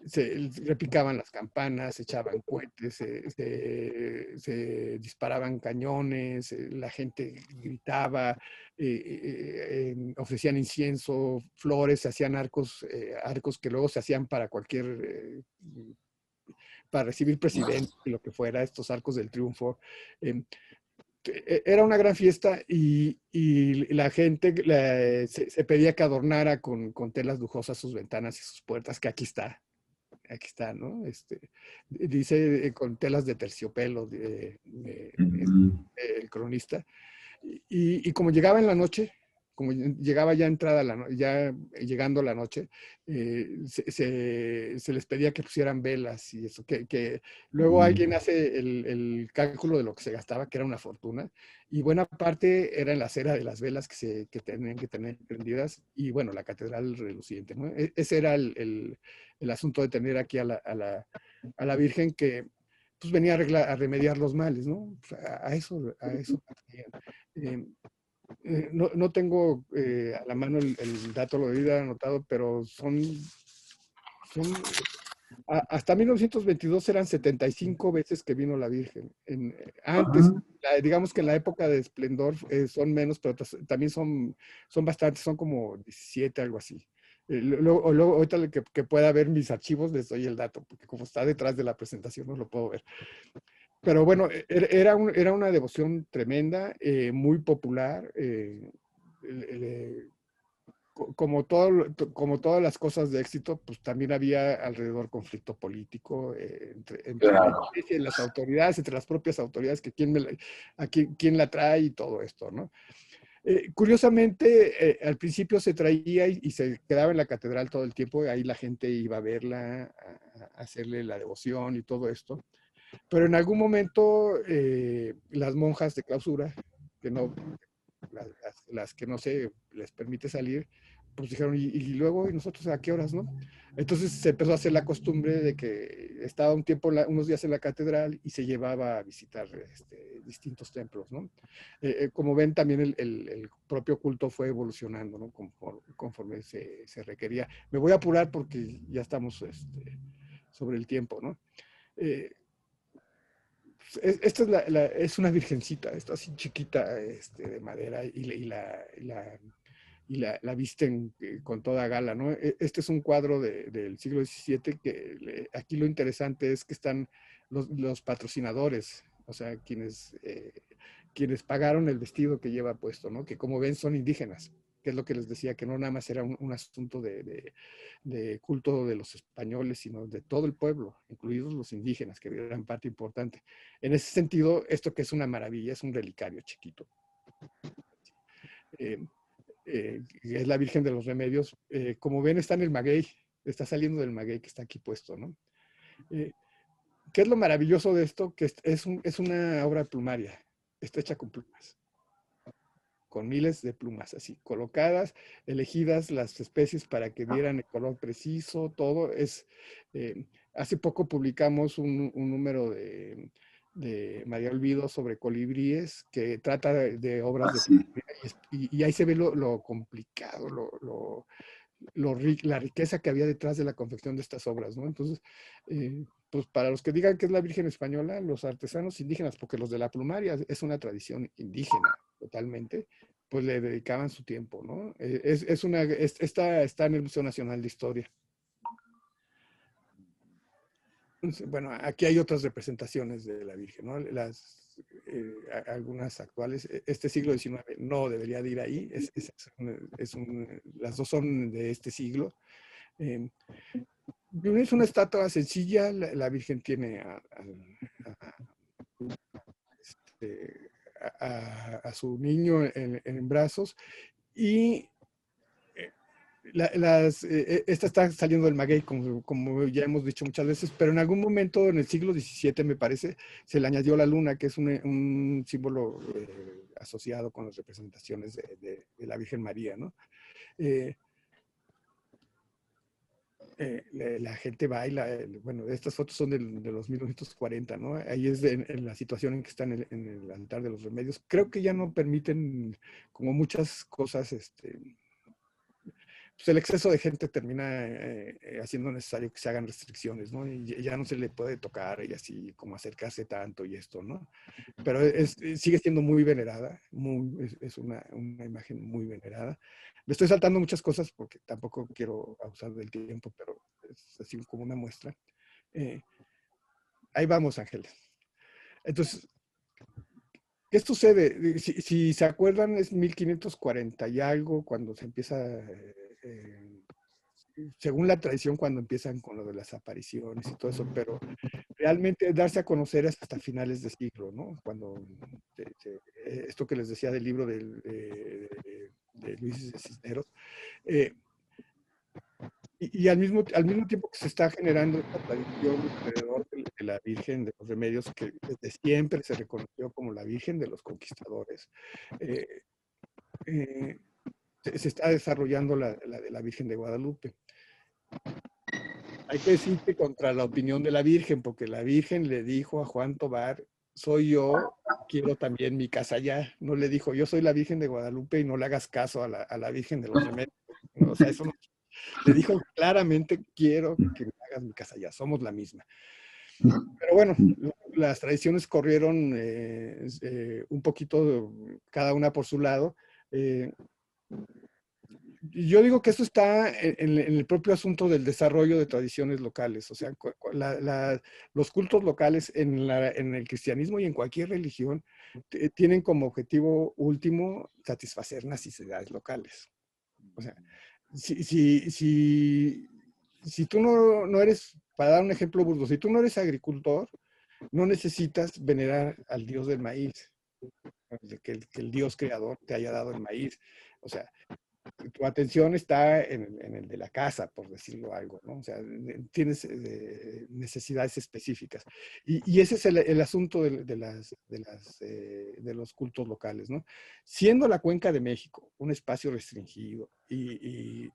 Se repicaban las campanas, se echaban cohetes, se disparaban cañones, la gente gritaba, ofrecían incienso, flores, se hacían arcos que luego se hacían para para recibir presidentes y lo que fuera, estos arcos del triunfo. Era una gran fiesta y la gente se pedía que adornara con telas lujosas sus ventanas y sus puertas, que aquí está, ¿no? Dice con telas de terciopelo, el cronista. Y como llegaba en la noche, como llegaba ya entrada, ya llegando la noche, se les pedía que pusieran velas y eso, que luego alguien hace el cálculo de lo que se gastaba, que era una fortuna, y buena parte era en la cera de las velas que tenían que tener prendidas, y bueno, la catedral reluciente, ¿no? Ese era el asunto de tener aquí a la Virgen que pues venía a remediar los males, ¿no? Pues, a eso. No tengo a la mano el dato, lo debí haber anotado, pero son hasta 1922 eran 75 veces que vino la Virgen. Antes, digamos que en la época de esplendor son menos, pero también son bastantes, son como 17, algo así. Luego, ahorita que pueda ver mis archivos, les doy el dato, porque como está detrás de la presentación, no lo puedo ver. Pero bueno, era una devoción tremenda, muy popular. Como todas las cosas de éxito, pues también había alrededor conflicto político entre la iglesia y las autoridades, entre las propias autoridades, que quién la trae y todo esto, ¿no? Curiosamente, al principio se traía y se quedaba en la catedral todo el tiempo, ahí la gente iba a verla, a hacerle la devoción y todo esto. Pero en algún momento las monjas de clausura, que no, las que no se les permite salir, pues dijeron, y luego, ¿y nosotros a qué horas, no? Entonces se empezó a hacer la costumbre de que estaba un tiempo, unos días en la catedral y se llevaba a visitar distintos templos, ¿no? Como ven, también el propio culto fue evolucionando, ¿no? Conforme se requería. Me voy a apurar porque ya estamos sobre el tiempo, ¿no? Esta es una virgencita, está así chiquita, de madera, la visten con toda gala, ¿no? Este es un cuadro del siglo XVII que aquí lo interesante es que están los patrocinadores, o sea, quienes pagaron el vestido que lleva puesto, ¿no? Que como ven son indígenas, que es lo que les decía, que no nada más era un asunto de culto de los españoles, sino de todo el pueblo, incluidos los indígenas, que eran parte importante. En ese sentido, esto que es una maravilla, es un relicario chiquito. Es la Virgen de los Remedios. Como ven, está en el maguey, está saliendo del maguey que está aquí puesto, ¿no? ¿Qué es lo maravilloso de esto? Que es una obra plumaria, está hecha con plumas, con miles de plumas así, colocadas, elegidas las especies para que dieran el color preciso, todo. Hace poco publicamos un número de María Olvido sobre colibríes, que trata de obras de colibríes, y ahí se ve lo complicado, la riqueza que había detrás de la confección de estas obras, ¿no? Entonces, pues para los que digan que es la Virgen Española, los artesanos indígenas, porque los de la plumaria es una tradición indígena totalmente, pues le dedicaban su tiempo, ¿no? Está en el Museo Nacional de Historia. Bueno, aquí hay otras representaciones de la Virgen, ¿no? Algunas actuales. Este siglo XIX no debería de ir ahí. Las dos son de este siglo. Es una estatua sencilla. La Virgen tiene a su niño en brazos y esta está saliendo del maguey, como ya hemos dicho muchas veces, pero en algún momento en el siglo XVII, me parece, se le añadió la luna, que es un símbolo asociado con las representaciones de la Virgen María, ¿no? La gente baila, bueno, estas fotos son de los 1940, ¿no? Ahí es en la situación en que están en el altar de los remedios. Creo que ya no permiten, como muchas cosas, pues el exceso de gente termina haciendo necesario que se hagan restricciones, ¿no? Y ya no se le puede tocar y así como acercarse tanto y esto, ¿no? Pero sigue siendo muy venerada, es una imagen muy venerada. Me estoy saltando muchas cosas porque tampoco quiero abusar del tiempo, pero es así como una muestra. Ahí vamos, Ángeles. Entonces, ¿qué sucede? Si se acuerdan, es 1540 y algo cuando se empieza... según la tradición, cuando empiezan con lo de las apariciones y todo eso, pero realmente darse a conocer es hasta finales de siglo, ¿no? Cuando esto que les decía del libro de Luis Cisneros. Eh, y al mismo tiempo que se está generando esta tradición alrededor de la Virgen de los Remedios, que desde siempre se reconoció como la Virgen de los Conquistadores, eh, eh, se está desarrollando la de la Virgen de Guadalupe. Hay que decir que contra la opinión de la Virgen, porque la Virgen le dijo a Juan Tobar, soy yo, quiero también mi casa allá. No le dijo, yo soy la Virgen de Guadalupe y no le hagas caso a la Virgen de los Remedios. No, o sea, eso no. Le dijo claramente, quiero que me hagas mi casa allá, somos la misma. Pero bueno, las tradiciones corrieron un poquito, cada una por su lado. Yo digo que eso está en el propio asunto del desarrollo de tradiciones locales. O sea, los cultos locales en el cristianismo y en cualquier religión tienen como objetivo último satisfacer necesidades locales. O sea, si tú no eres, para dar un ejemplo burdo, si tú no eres agricultor, no necesitas venerar al dios del maíz, que el dios creador te haya dado el maíz. O sea, tu atención está en el de la casa, por decirlo algo, ¿no? O sea, tienes necesidades específicas. Y ese es el asunto de los cultos locales, ¿no? Siendo la Cuenca de México un espacio restringido y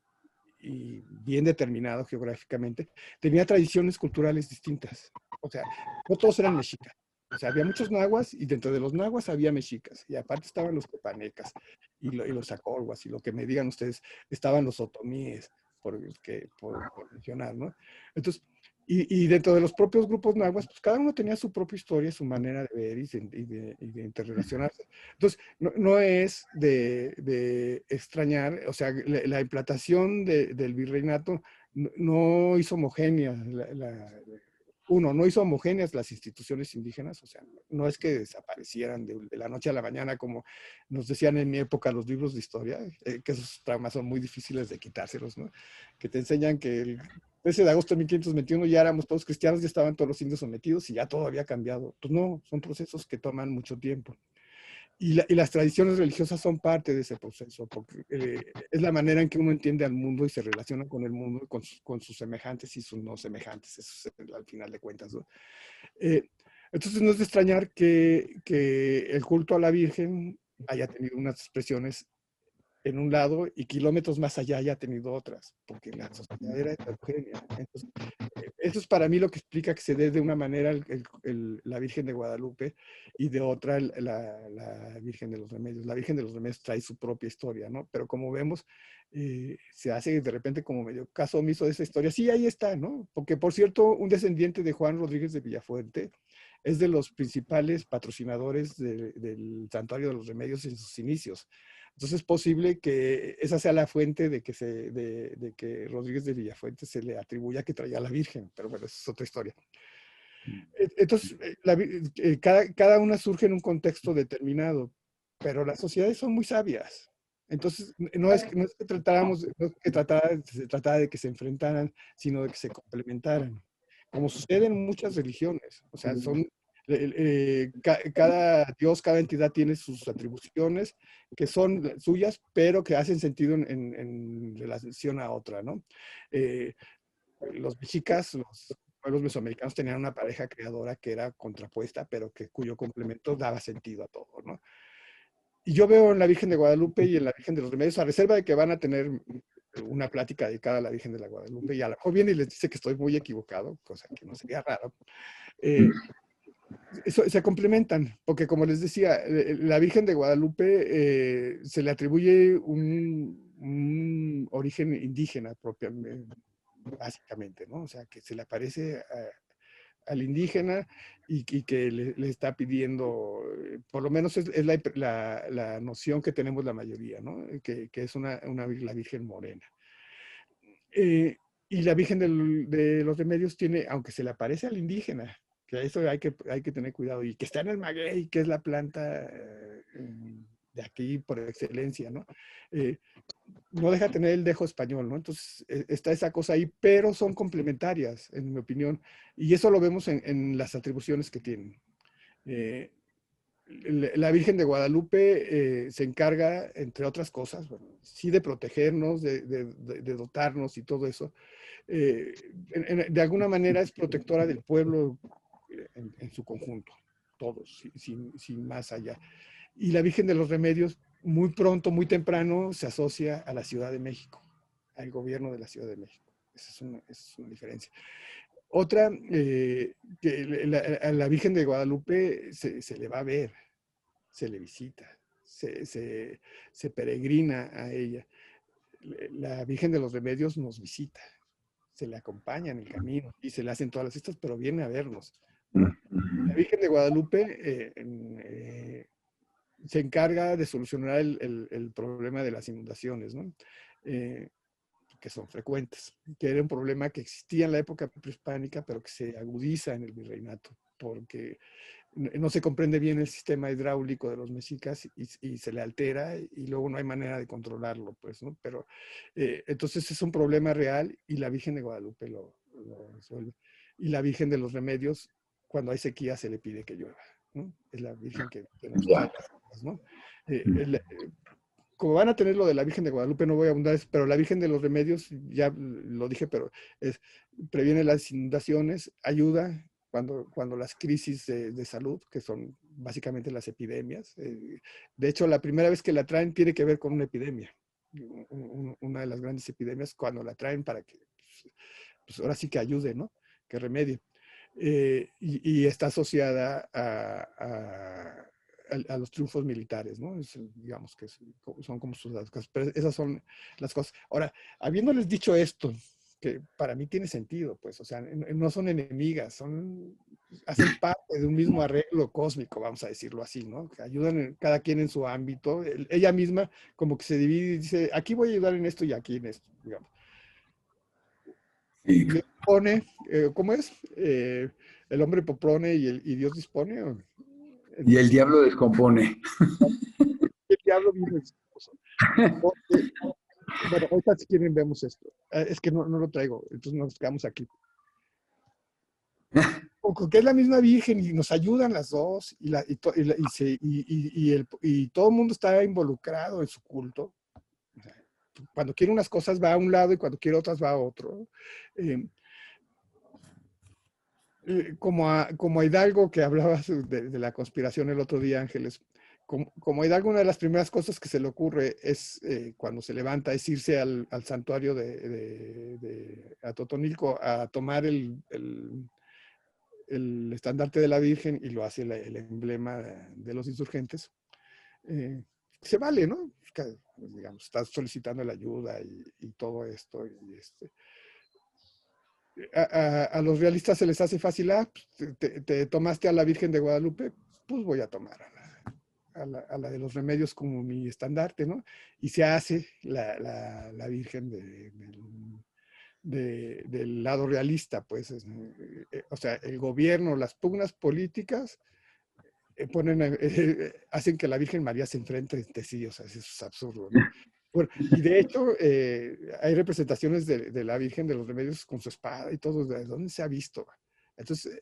bien determinado geográficamente, tenía tradiciones culturales distintas. O sea, no todos eran mexicas. O sea, había muchos nahuas y dentro de los nahuas había mexicas. Y aparte estaban los tepanecas y los acolhuas y lo que me digan ustedes, estaban los otomíes, por mencionar, ¿no? Entonces, y dentro de los propios grupos nahuas, pues cada uno tenía su propia historia, su manera de ver y de interrelacionarse. Entonces, no es de extrañar, o sea, la implantación del virreinato no hizo homogénea no hizo homogéneas las instituciones indígenas, o sea, no es que desaparecieran de la noche a la mañana, como nos decían en mi época los libros de historia, que esos traumas son muy difíciles de quitárselos, ¿no? Que te enseñan que el 13 de agosto de 1521 ya éramos todos cristianos, ya estaban todos los indios sometidos y ya todo había cambiado. Pues no, son procesos que toman mucho tiempo. Y las tradiciones religiosas son parte de ese proceso, porque es la manera en que uno entiende al mundo y se relaciona con el mundo, con sus semejantes y sus no semejantes, eso es al final de cuentas, ¿no? Entonces no es de extrañar que el culto a la Virgen haya tenido unas expresiones en un lado y kilómetros más allá haya tenido otras, porque la sociedad era heterogénea. Entonces, eso es para mí lo que explica que se dé de una manera la Virgen de Guadalupe y de otra la Virgen de los Remedios. La Virgen de los Remedios trae su propia historia, ¿no? Pero como vemos, se hace de repente como medio caso omiso de esa historia. Sí, ahí está, ¿no? Porque, por cierto, un descendiente de Juan Rodríguez de Villafuerte es de los principales patrocinadores del Santuario de los Remedios en sus inicios. Entonces es posible que esa sea la fuente de que Rodríguez de Villafuente se le atribuya que traía a la Virgen, pero bueno, esa es otra historia. Entonces, cada una surge en un contexto determinado, pero las sociedades son muy sabias. Entonces, no es que se tratara de que se enfrentaran, sino de que se complementaran, como sucede en muchas religiones. O sea, cada dios, cada entidad tiene sus atribuciones que son suyas, pero que hacen sentido en relación a otra, ¿no? Los mexicas, los pueblos mesoamericanos tenían una pareja creadora que era contrapuesta, pero cuyo complemento daba sentido a todo, ¿no? Y yo veo en la Virgen de Guadalupe y en la Virgen de los Remedios, a reserva de que van a tener una plática dedicada a la Virgen de la Guadalupe, y a lo mejor viene y les dice que estoy muy equivocado, cosa que no sería raro. Se complementan, porque como les decía, la Virgen de Guadalupe se le atribuye un origen indígena propiamente, básicamente, ¿no? O sea, que se le aparece al indígena y que le está pidiendo, por lo menos es la noción que tenemos la mayoría, ¿no? Que es la Virgen morena. Y la Virgen de los Remedios tiene, aunque se le aparece al indígena, que eso hay que tener cuidado, y que está en el maguey, que es la planta de aquí por excelencia, ¿no? No deja tener el dejo español, ¿no? Entonces está esa cosa ahí, pero son complementarias, en mi opinión, y eso lo vemos en las atribuciones que tienen. la Virgen de Guadalupe se encarga, entre otras cosas, bueno, sí de protegernos, de dotarnos y todo eso. De alguna manera es protectora del pueblo en su conjunto, todos, sin más allá. Y la Virgen de los Remedios, muy pronto, muy temprano, se asocia a la Ciudad de México, al gobierno de la Ciudad de México. Esa es una diferencia. Otra, que a la Virgen de Guadalupe se le va a ver, se le visita, se peregrina a ella. La Virgen de los Remedios nos visita, se le acompaña en el camino y se le hacen todas las fiestas, pero viene a vernos, ¿no? La Virgen de Guadalupe se encarga de solucionar el problema de las inundaciones, ¿no? Que son frecuentes, que era un problema que existía en la época prehispánica, pero que se agudiza en el virreinato, porque no se comprende bien el sistema hidráulico de los mexicas y se le altera y luego no hay manera de controlarlo, pues, ¿no? Pero entonces es un problema real y la Virgen de Guadalupe lo resuelve. Y la Virgen de los Remedios, cuando hay sequía, se le pide que llueva, ¿no? Es la Virgen que nos trae, ¿no? Como van a tener lo de la Virgen de Guadalupe, no voy a abundar, pero la Virgen de los Remedios, ya lo dije, pero previene las inundaciones, ayuda cuando las crisis de salud, que son básicamente las epidemias. De hecho, la primera vez que la traen tiene que ver con una epidemia, una de las grandes epidemias, cuando la traen para que, pues ahora sí que ayude, ¿no? Que remedie. Y está asociada a los triunfos militares, ¿no? Digamos que son como sus cosas, pero esas son las cosas. Ahora, habiéndoles dicho esto, que para mí tiene sentido, pues, o sea, no son enemigas, hacen parte de un mismo arreglo cósmico, vamos a decirlo así, ¿no? Que ayudan cada quien en su ámbito. Ella misma como que se divide y dice, aquí voy a ayudar en esto y aquí en esto, digamos. Sí. Le pone, ¿cómo es? El hombre propone y Dios dispone. Y el diablo descompone. El diablo vive en su esposo. Bueno, ahorita si quieren vemos esto. Es que no lo traigo, entonces nos quedamos aquí. Porque es la misma Virgen y nos ayudan las dos y todo el mundo está involucrado en su culto. O sea, cuando quiere unas cosas va a un lado y cuando quiere otras va a otro. Como a Hidalgo, que hablabas de la conspiración el otro día, Ángeles, como a Hidalgo, una de las primeras cosas que se le ocurre es, cuando se levanta, es irse al santuario de Atotonilco a tomar el estandarte de la Virgen y lo hace el emblema de los insurgentes. Se vale, ¿no? Digamos, estás solicitando la ayuda y todo esto. A los realistas se les hace fácil, te tomaste a la Virgen de Guadalupe, pues voy a tomar a la de los Remedios como mi estandarte, ¿no? Y se hace la Virgen del lado realista, pues, o sea, el gobierno, las pugnas políticas hacen que la Virgen María se enfrente entre sí, o sea, eso es absurdo, ¿no? Bueno, y de hecho, hay representaciones de la Virgen de los Remedios con su espada y todo, ¿de dónde se ha visto? Entonces,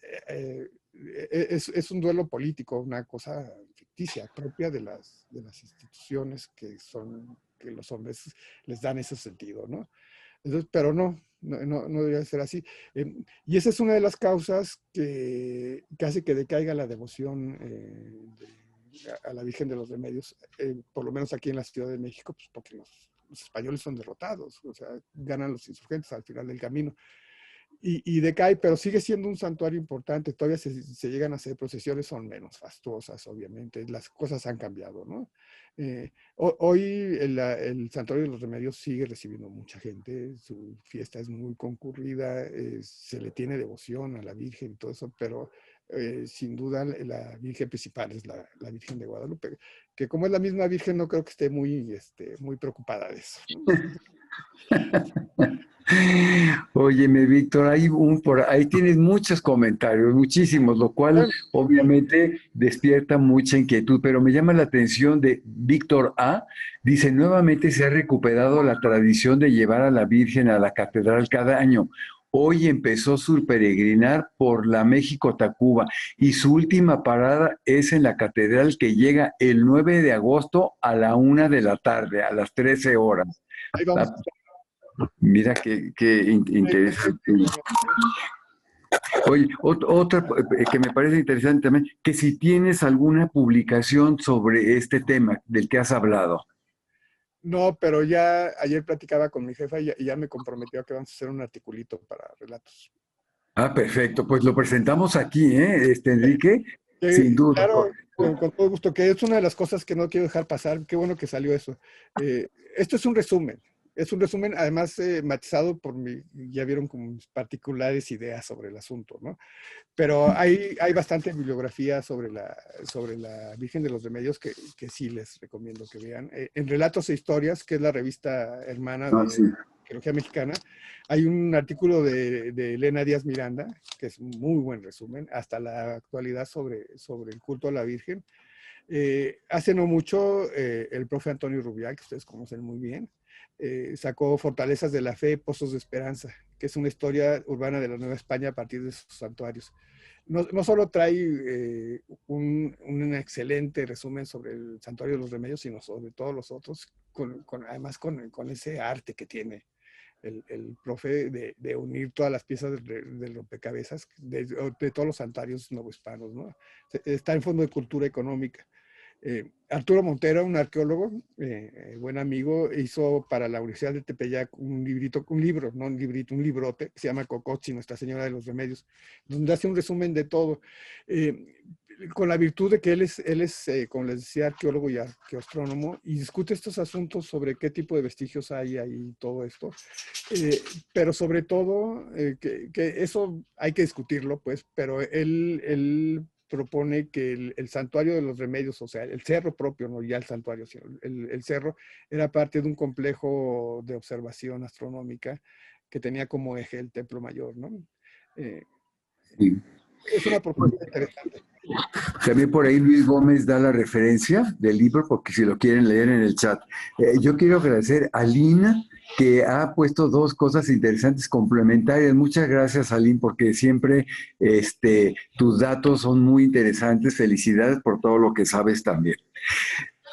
es un duelo político, una cosa ficticia, propia de las instituciones que los hombres les dan ese sentido, ¿no? Entonces, pero no debería ser así. Y esa es una de las causas que hace que decaiga la devoción a la Virgen de los Remedios, por lo menos aquí en la Ciudad de México, pues porque los españoles son derrotados, o sea, ganan los insurgentes al final del camino. Y decae, pero sigue siendo un santuario importante. Todavía se llegan a hacer procesiones, son menos fastuosas, obviamente. Las cosas han cambiado, ¿no? Hoy el Santuario de los Remedios sigue recibiendo mucha gente. Su fiesta es muy concurrida. Se le tiene devoción a la Virgen y todo eso, pero sin duda la Virgen principal es la Virgen de Guadalupe, que como es la misma Virgen, no creo que esté muy preocupada de eso, ¿no? Óyeme, Víctor, por ahí tienes muchos comentarios, muchísimos, lo cual obviamente despierta mucha inquietud, pero me llama la atención de Víctor A. Dice, nuevamente se ha recuperado la tradición de llevar a la Virgen a la catedral cada año. hoy empezó su peregrinar por la México-Tacuba y su última parada es en la catedral que llega el 9 de agosto a la 1 de la tarde, a las 13 horas. Ahí vamos. Ah, mira qué interesante. Oye, otra que me parece interesante también, que si tienes alguna publicación sobre este tema del que has hablado. No, pero ya ayer platicaba con mi jefa y ya me comprometió a que vamos a hacer un articulito para relatos. Ah, perfecto. Pues lo presentamos aquí, ¿eh? Enrique, sin duda. Claro, con todo gusto, que es una de las cosas que no quiero dejar pasar. Qué bueno que salió eso. Esto es un resumen. Es un resumen, además, matizado por ya vieron como mis particulares ideas sobre el asunto, ¿no? Pero hay bastante bibliografía sobre la Virgen de los Remedios que sí les recomiendo que vean. En Relatos e Historias, que es la revista hermana Ah, de sí. Arqueología Mexicana, hay un artículo de Elena Díaz Miranda, que es un muy buen resumen, hasta la actualidad sobre el culto a la Virgen. Hace no mucho, el profe Antonio Rubial, que ustedes conocen muy bien, sacó Fortalezas de la Fe, Pozos de Esperanza, que es una historia urbana de la Nueva España a partir de sus santuarios. No solo trae un excelente resumen sobre el Santuario de los Remedios, sino sobre todos los otros, además con ese arte que tiene el profe de unir todas las piezas del rompecabezas de todos los santuarios novohispanos, ¿no? Está en Fondo de Cultura Económica. Arturo Montero, un arqueólogo, buen amigo, hizo para la Universidad de Tepeyac un libro, no un librito, un librote, que se llama Cocotzi, Nuestra Señora de los Remedios, donde hace un resumen de todo, con la virtud de que él es como les decía, arqueólogo y arqueoastrónomo, y discute estos asuntos sobre qué tipo de vestigios hay ahí, todo esto, pero sobre todo, que eso hay que discutirlo, pues, pero él propone que el santuario de los remedios, o sea, el cerro propio, no ya el santuario, sino el cerro, era parte de un complejo de observación astronómica que tenía como eje el Templo Mayor, ¿no? Sí. Es una propuesta interesante. También por ahí Luis Gómez da la referencia del libro, porque si lo quieren leer en el chat. Yo quiero agradecer a Lina, que ha puesto dos cosas interesantes complementarias. Muchas gracias, Aline, porque siempre tus datos son muy interesantes. Felicidades por todo lo que sabes también.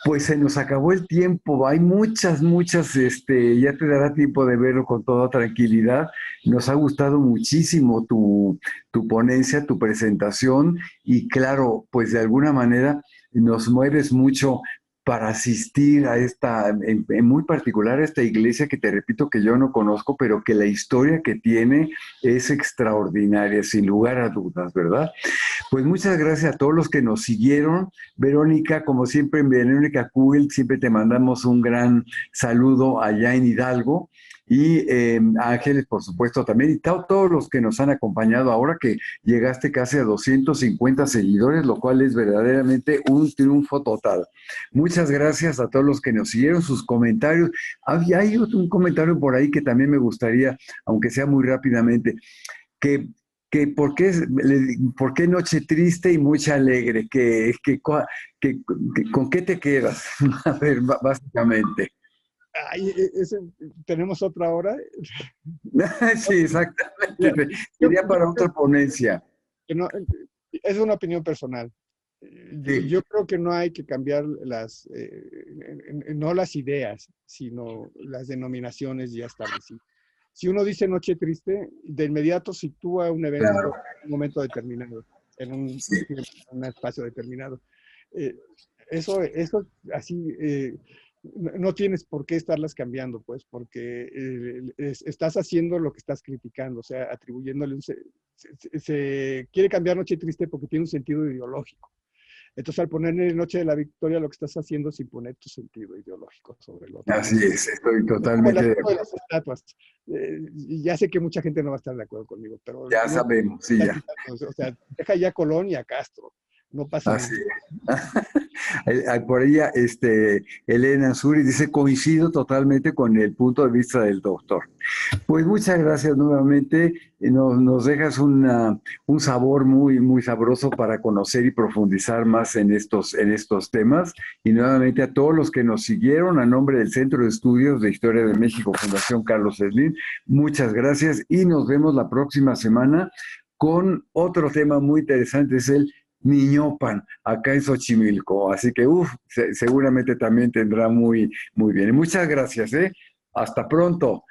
Pues se nos acabó el tiempo, hay muchas, ya te dará tiempo de verlo con toda tranquilidad. Nos ha gustado muchísimo tu ponencia, tu presentación y claro, pues de alguna manera nos mueves mucho para asistir a en muy particular a esta iglesia que te repito que yo no conozco, pero que la historia que tiene es extraordinaria, sin lugar a dudas, ¿verdad? Pues muchas gracias a todos los que nos siguieron. Verónica, como siempre, Verónica Kugel, siempre te mandamos un gran saludo allá en Hidalgo. Y Ángeles, por supuesto, también. Y todos los que nos han acompañado ahora, que llegaste casi a 250 seguidores, lo cual es verdaderamente un triunfo total. Muchas gracias a todos los que nos siguieron, sus comentarios. Hay un comentario por ahí que también me gustaría, aunque sea muy rápidamente, que por qué noche triste y mucha alegre, ¿con qué te quedas? A ver, básicamente. Ay, ¿tenemos otra hora? Sí, exactamente. Sería para otra ponencia. No, es una opinión personal. Sí. Yo creo que no hay que cambiar no las ideas, sino las denominaciones ya establecidas. Si uno dice noche triste, de inmediato sitúa un evento Claro. en un momento determinado, en un espacio determinado. Eso así, no tienes por qué estarlas cambiando, pues, porque estás haciendo lo que estás criticando, o sea, atribuyéndole se quiere cambiar noche triste porque tiene un sentido ideológico. Entonces, al ponerle Noche de la Victoria, lo que estás haciendo es imponer tu sentido ideológico sobre el otro. Así es, estoy totalmente de acuerdo. Las estatuas. Y ya sé que mucha gente no va a estar de acuerdo conmigo, pero... Ya sabemos, sí, ya. O sea, deja ya a Colón y a Castro. No pasa Así nada. Por ella, Elena Suri dice, coincido totalmente con el punto de vista del doctor. Pues muchas gracias nuevamente. Nos dejas un sabor muy, muy sabroso para conocer y profundizar más en estos temas. Y nuevamente a todos los que nos siguieron, a nombre del Centro de Estudios de Historia de México, Fundación Carlos Slim, muchas gracias y nos vemos la próxima semana con otro tema muy interesante, es el Niñopan, acá en Xochimilco. Así que, seguramente también tendrá muy, muy bien. Y muchas gracias, ¿eh? Hasta pronto.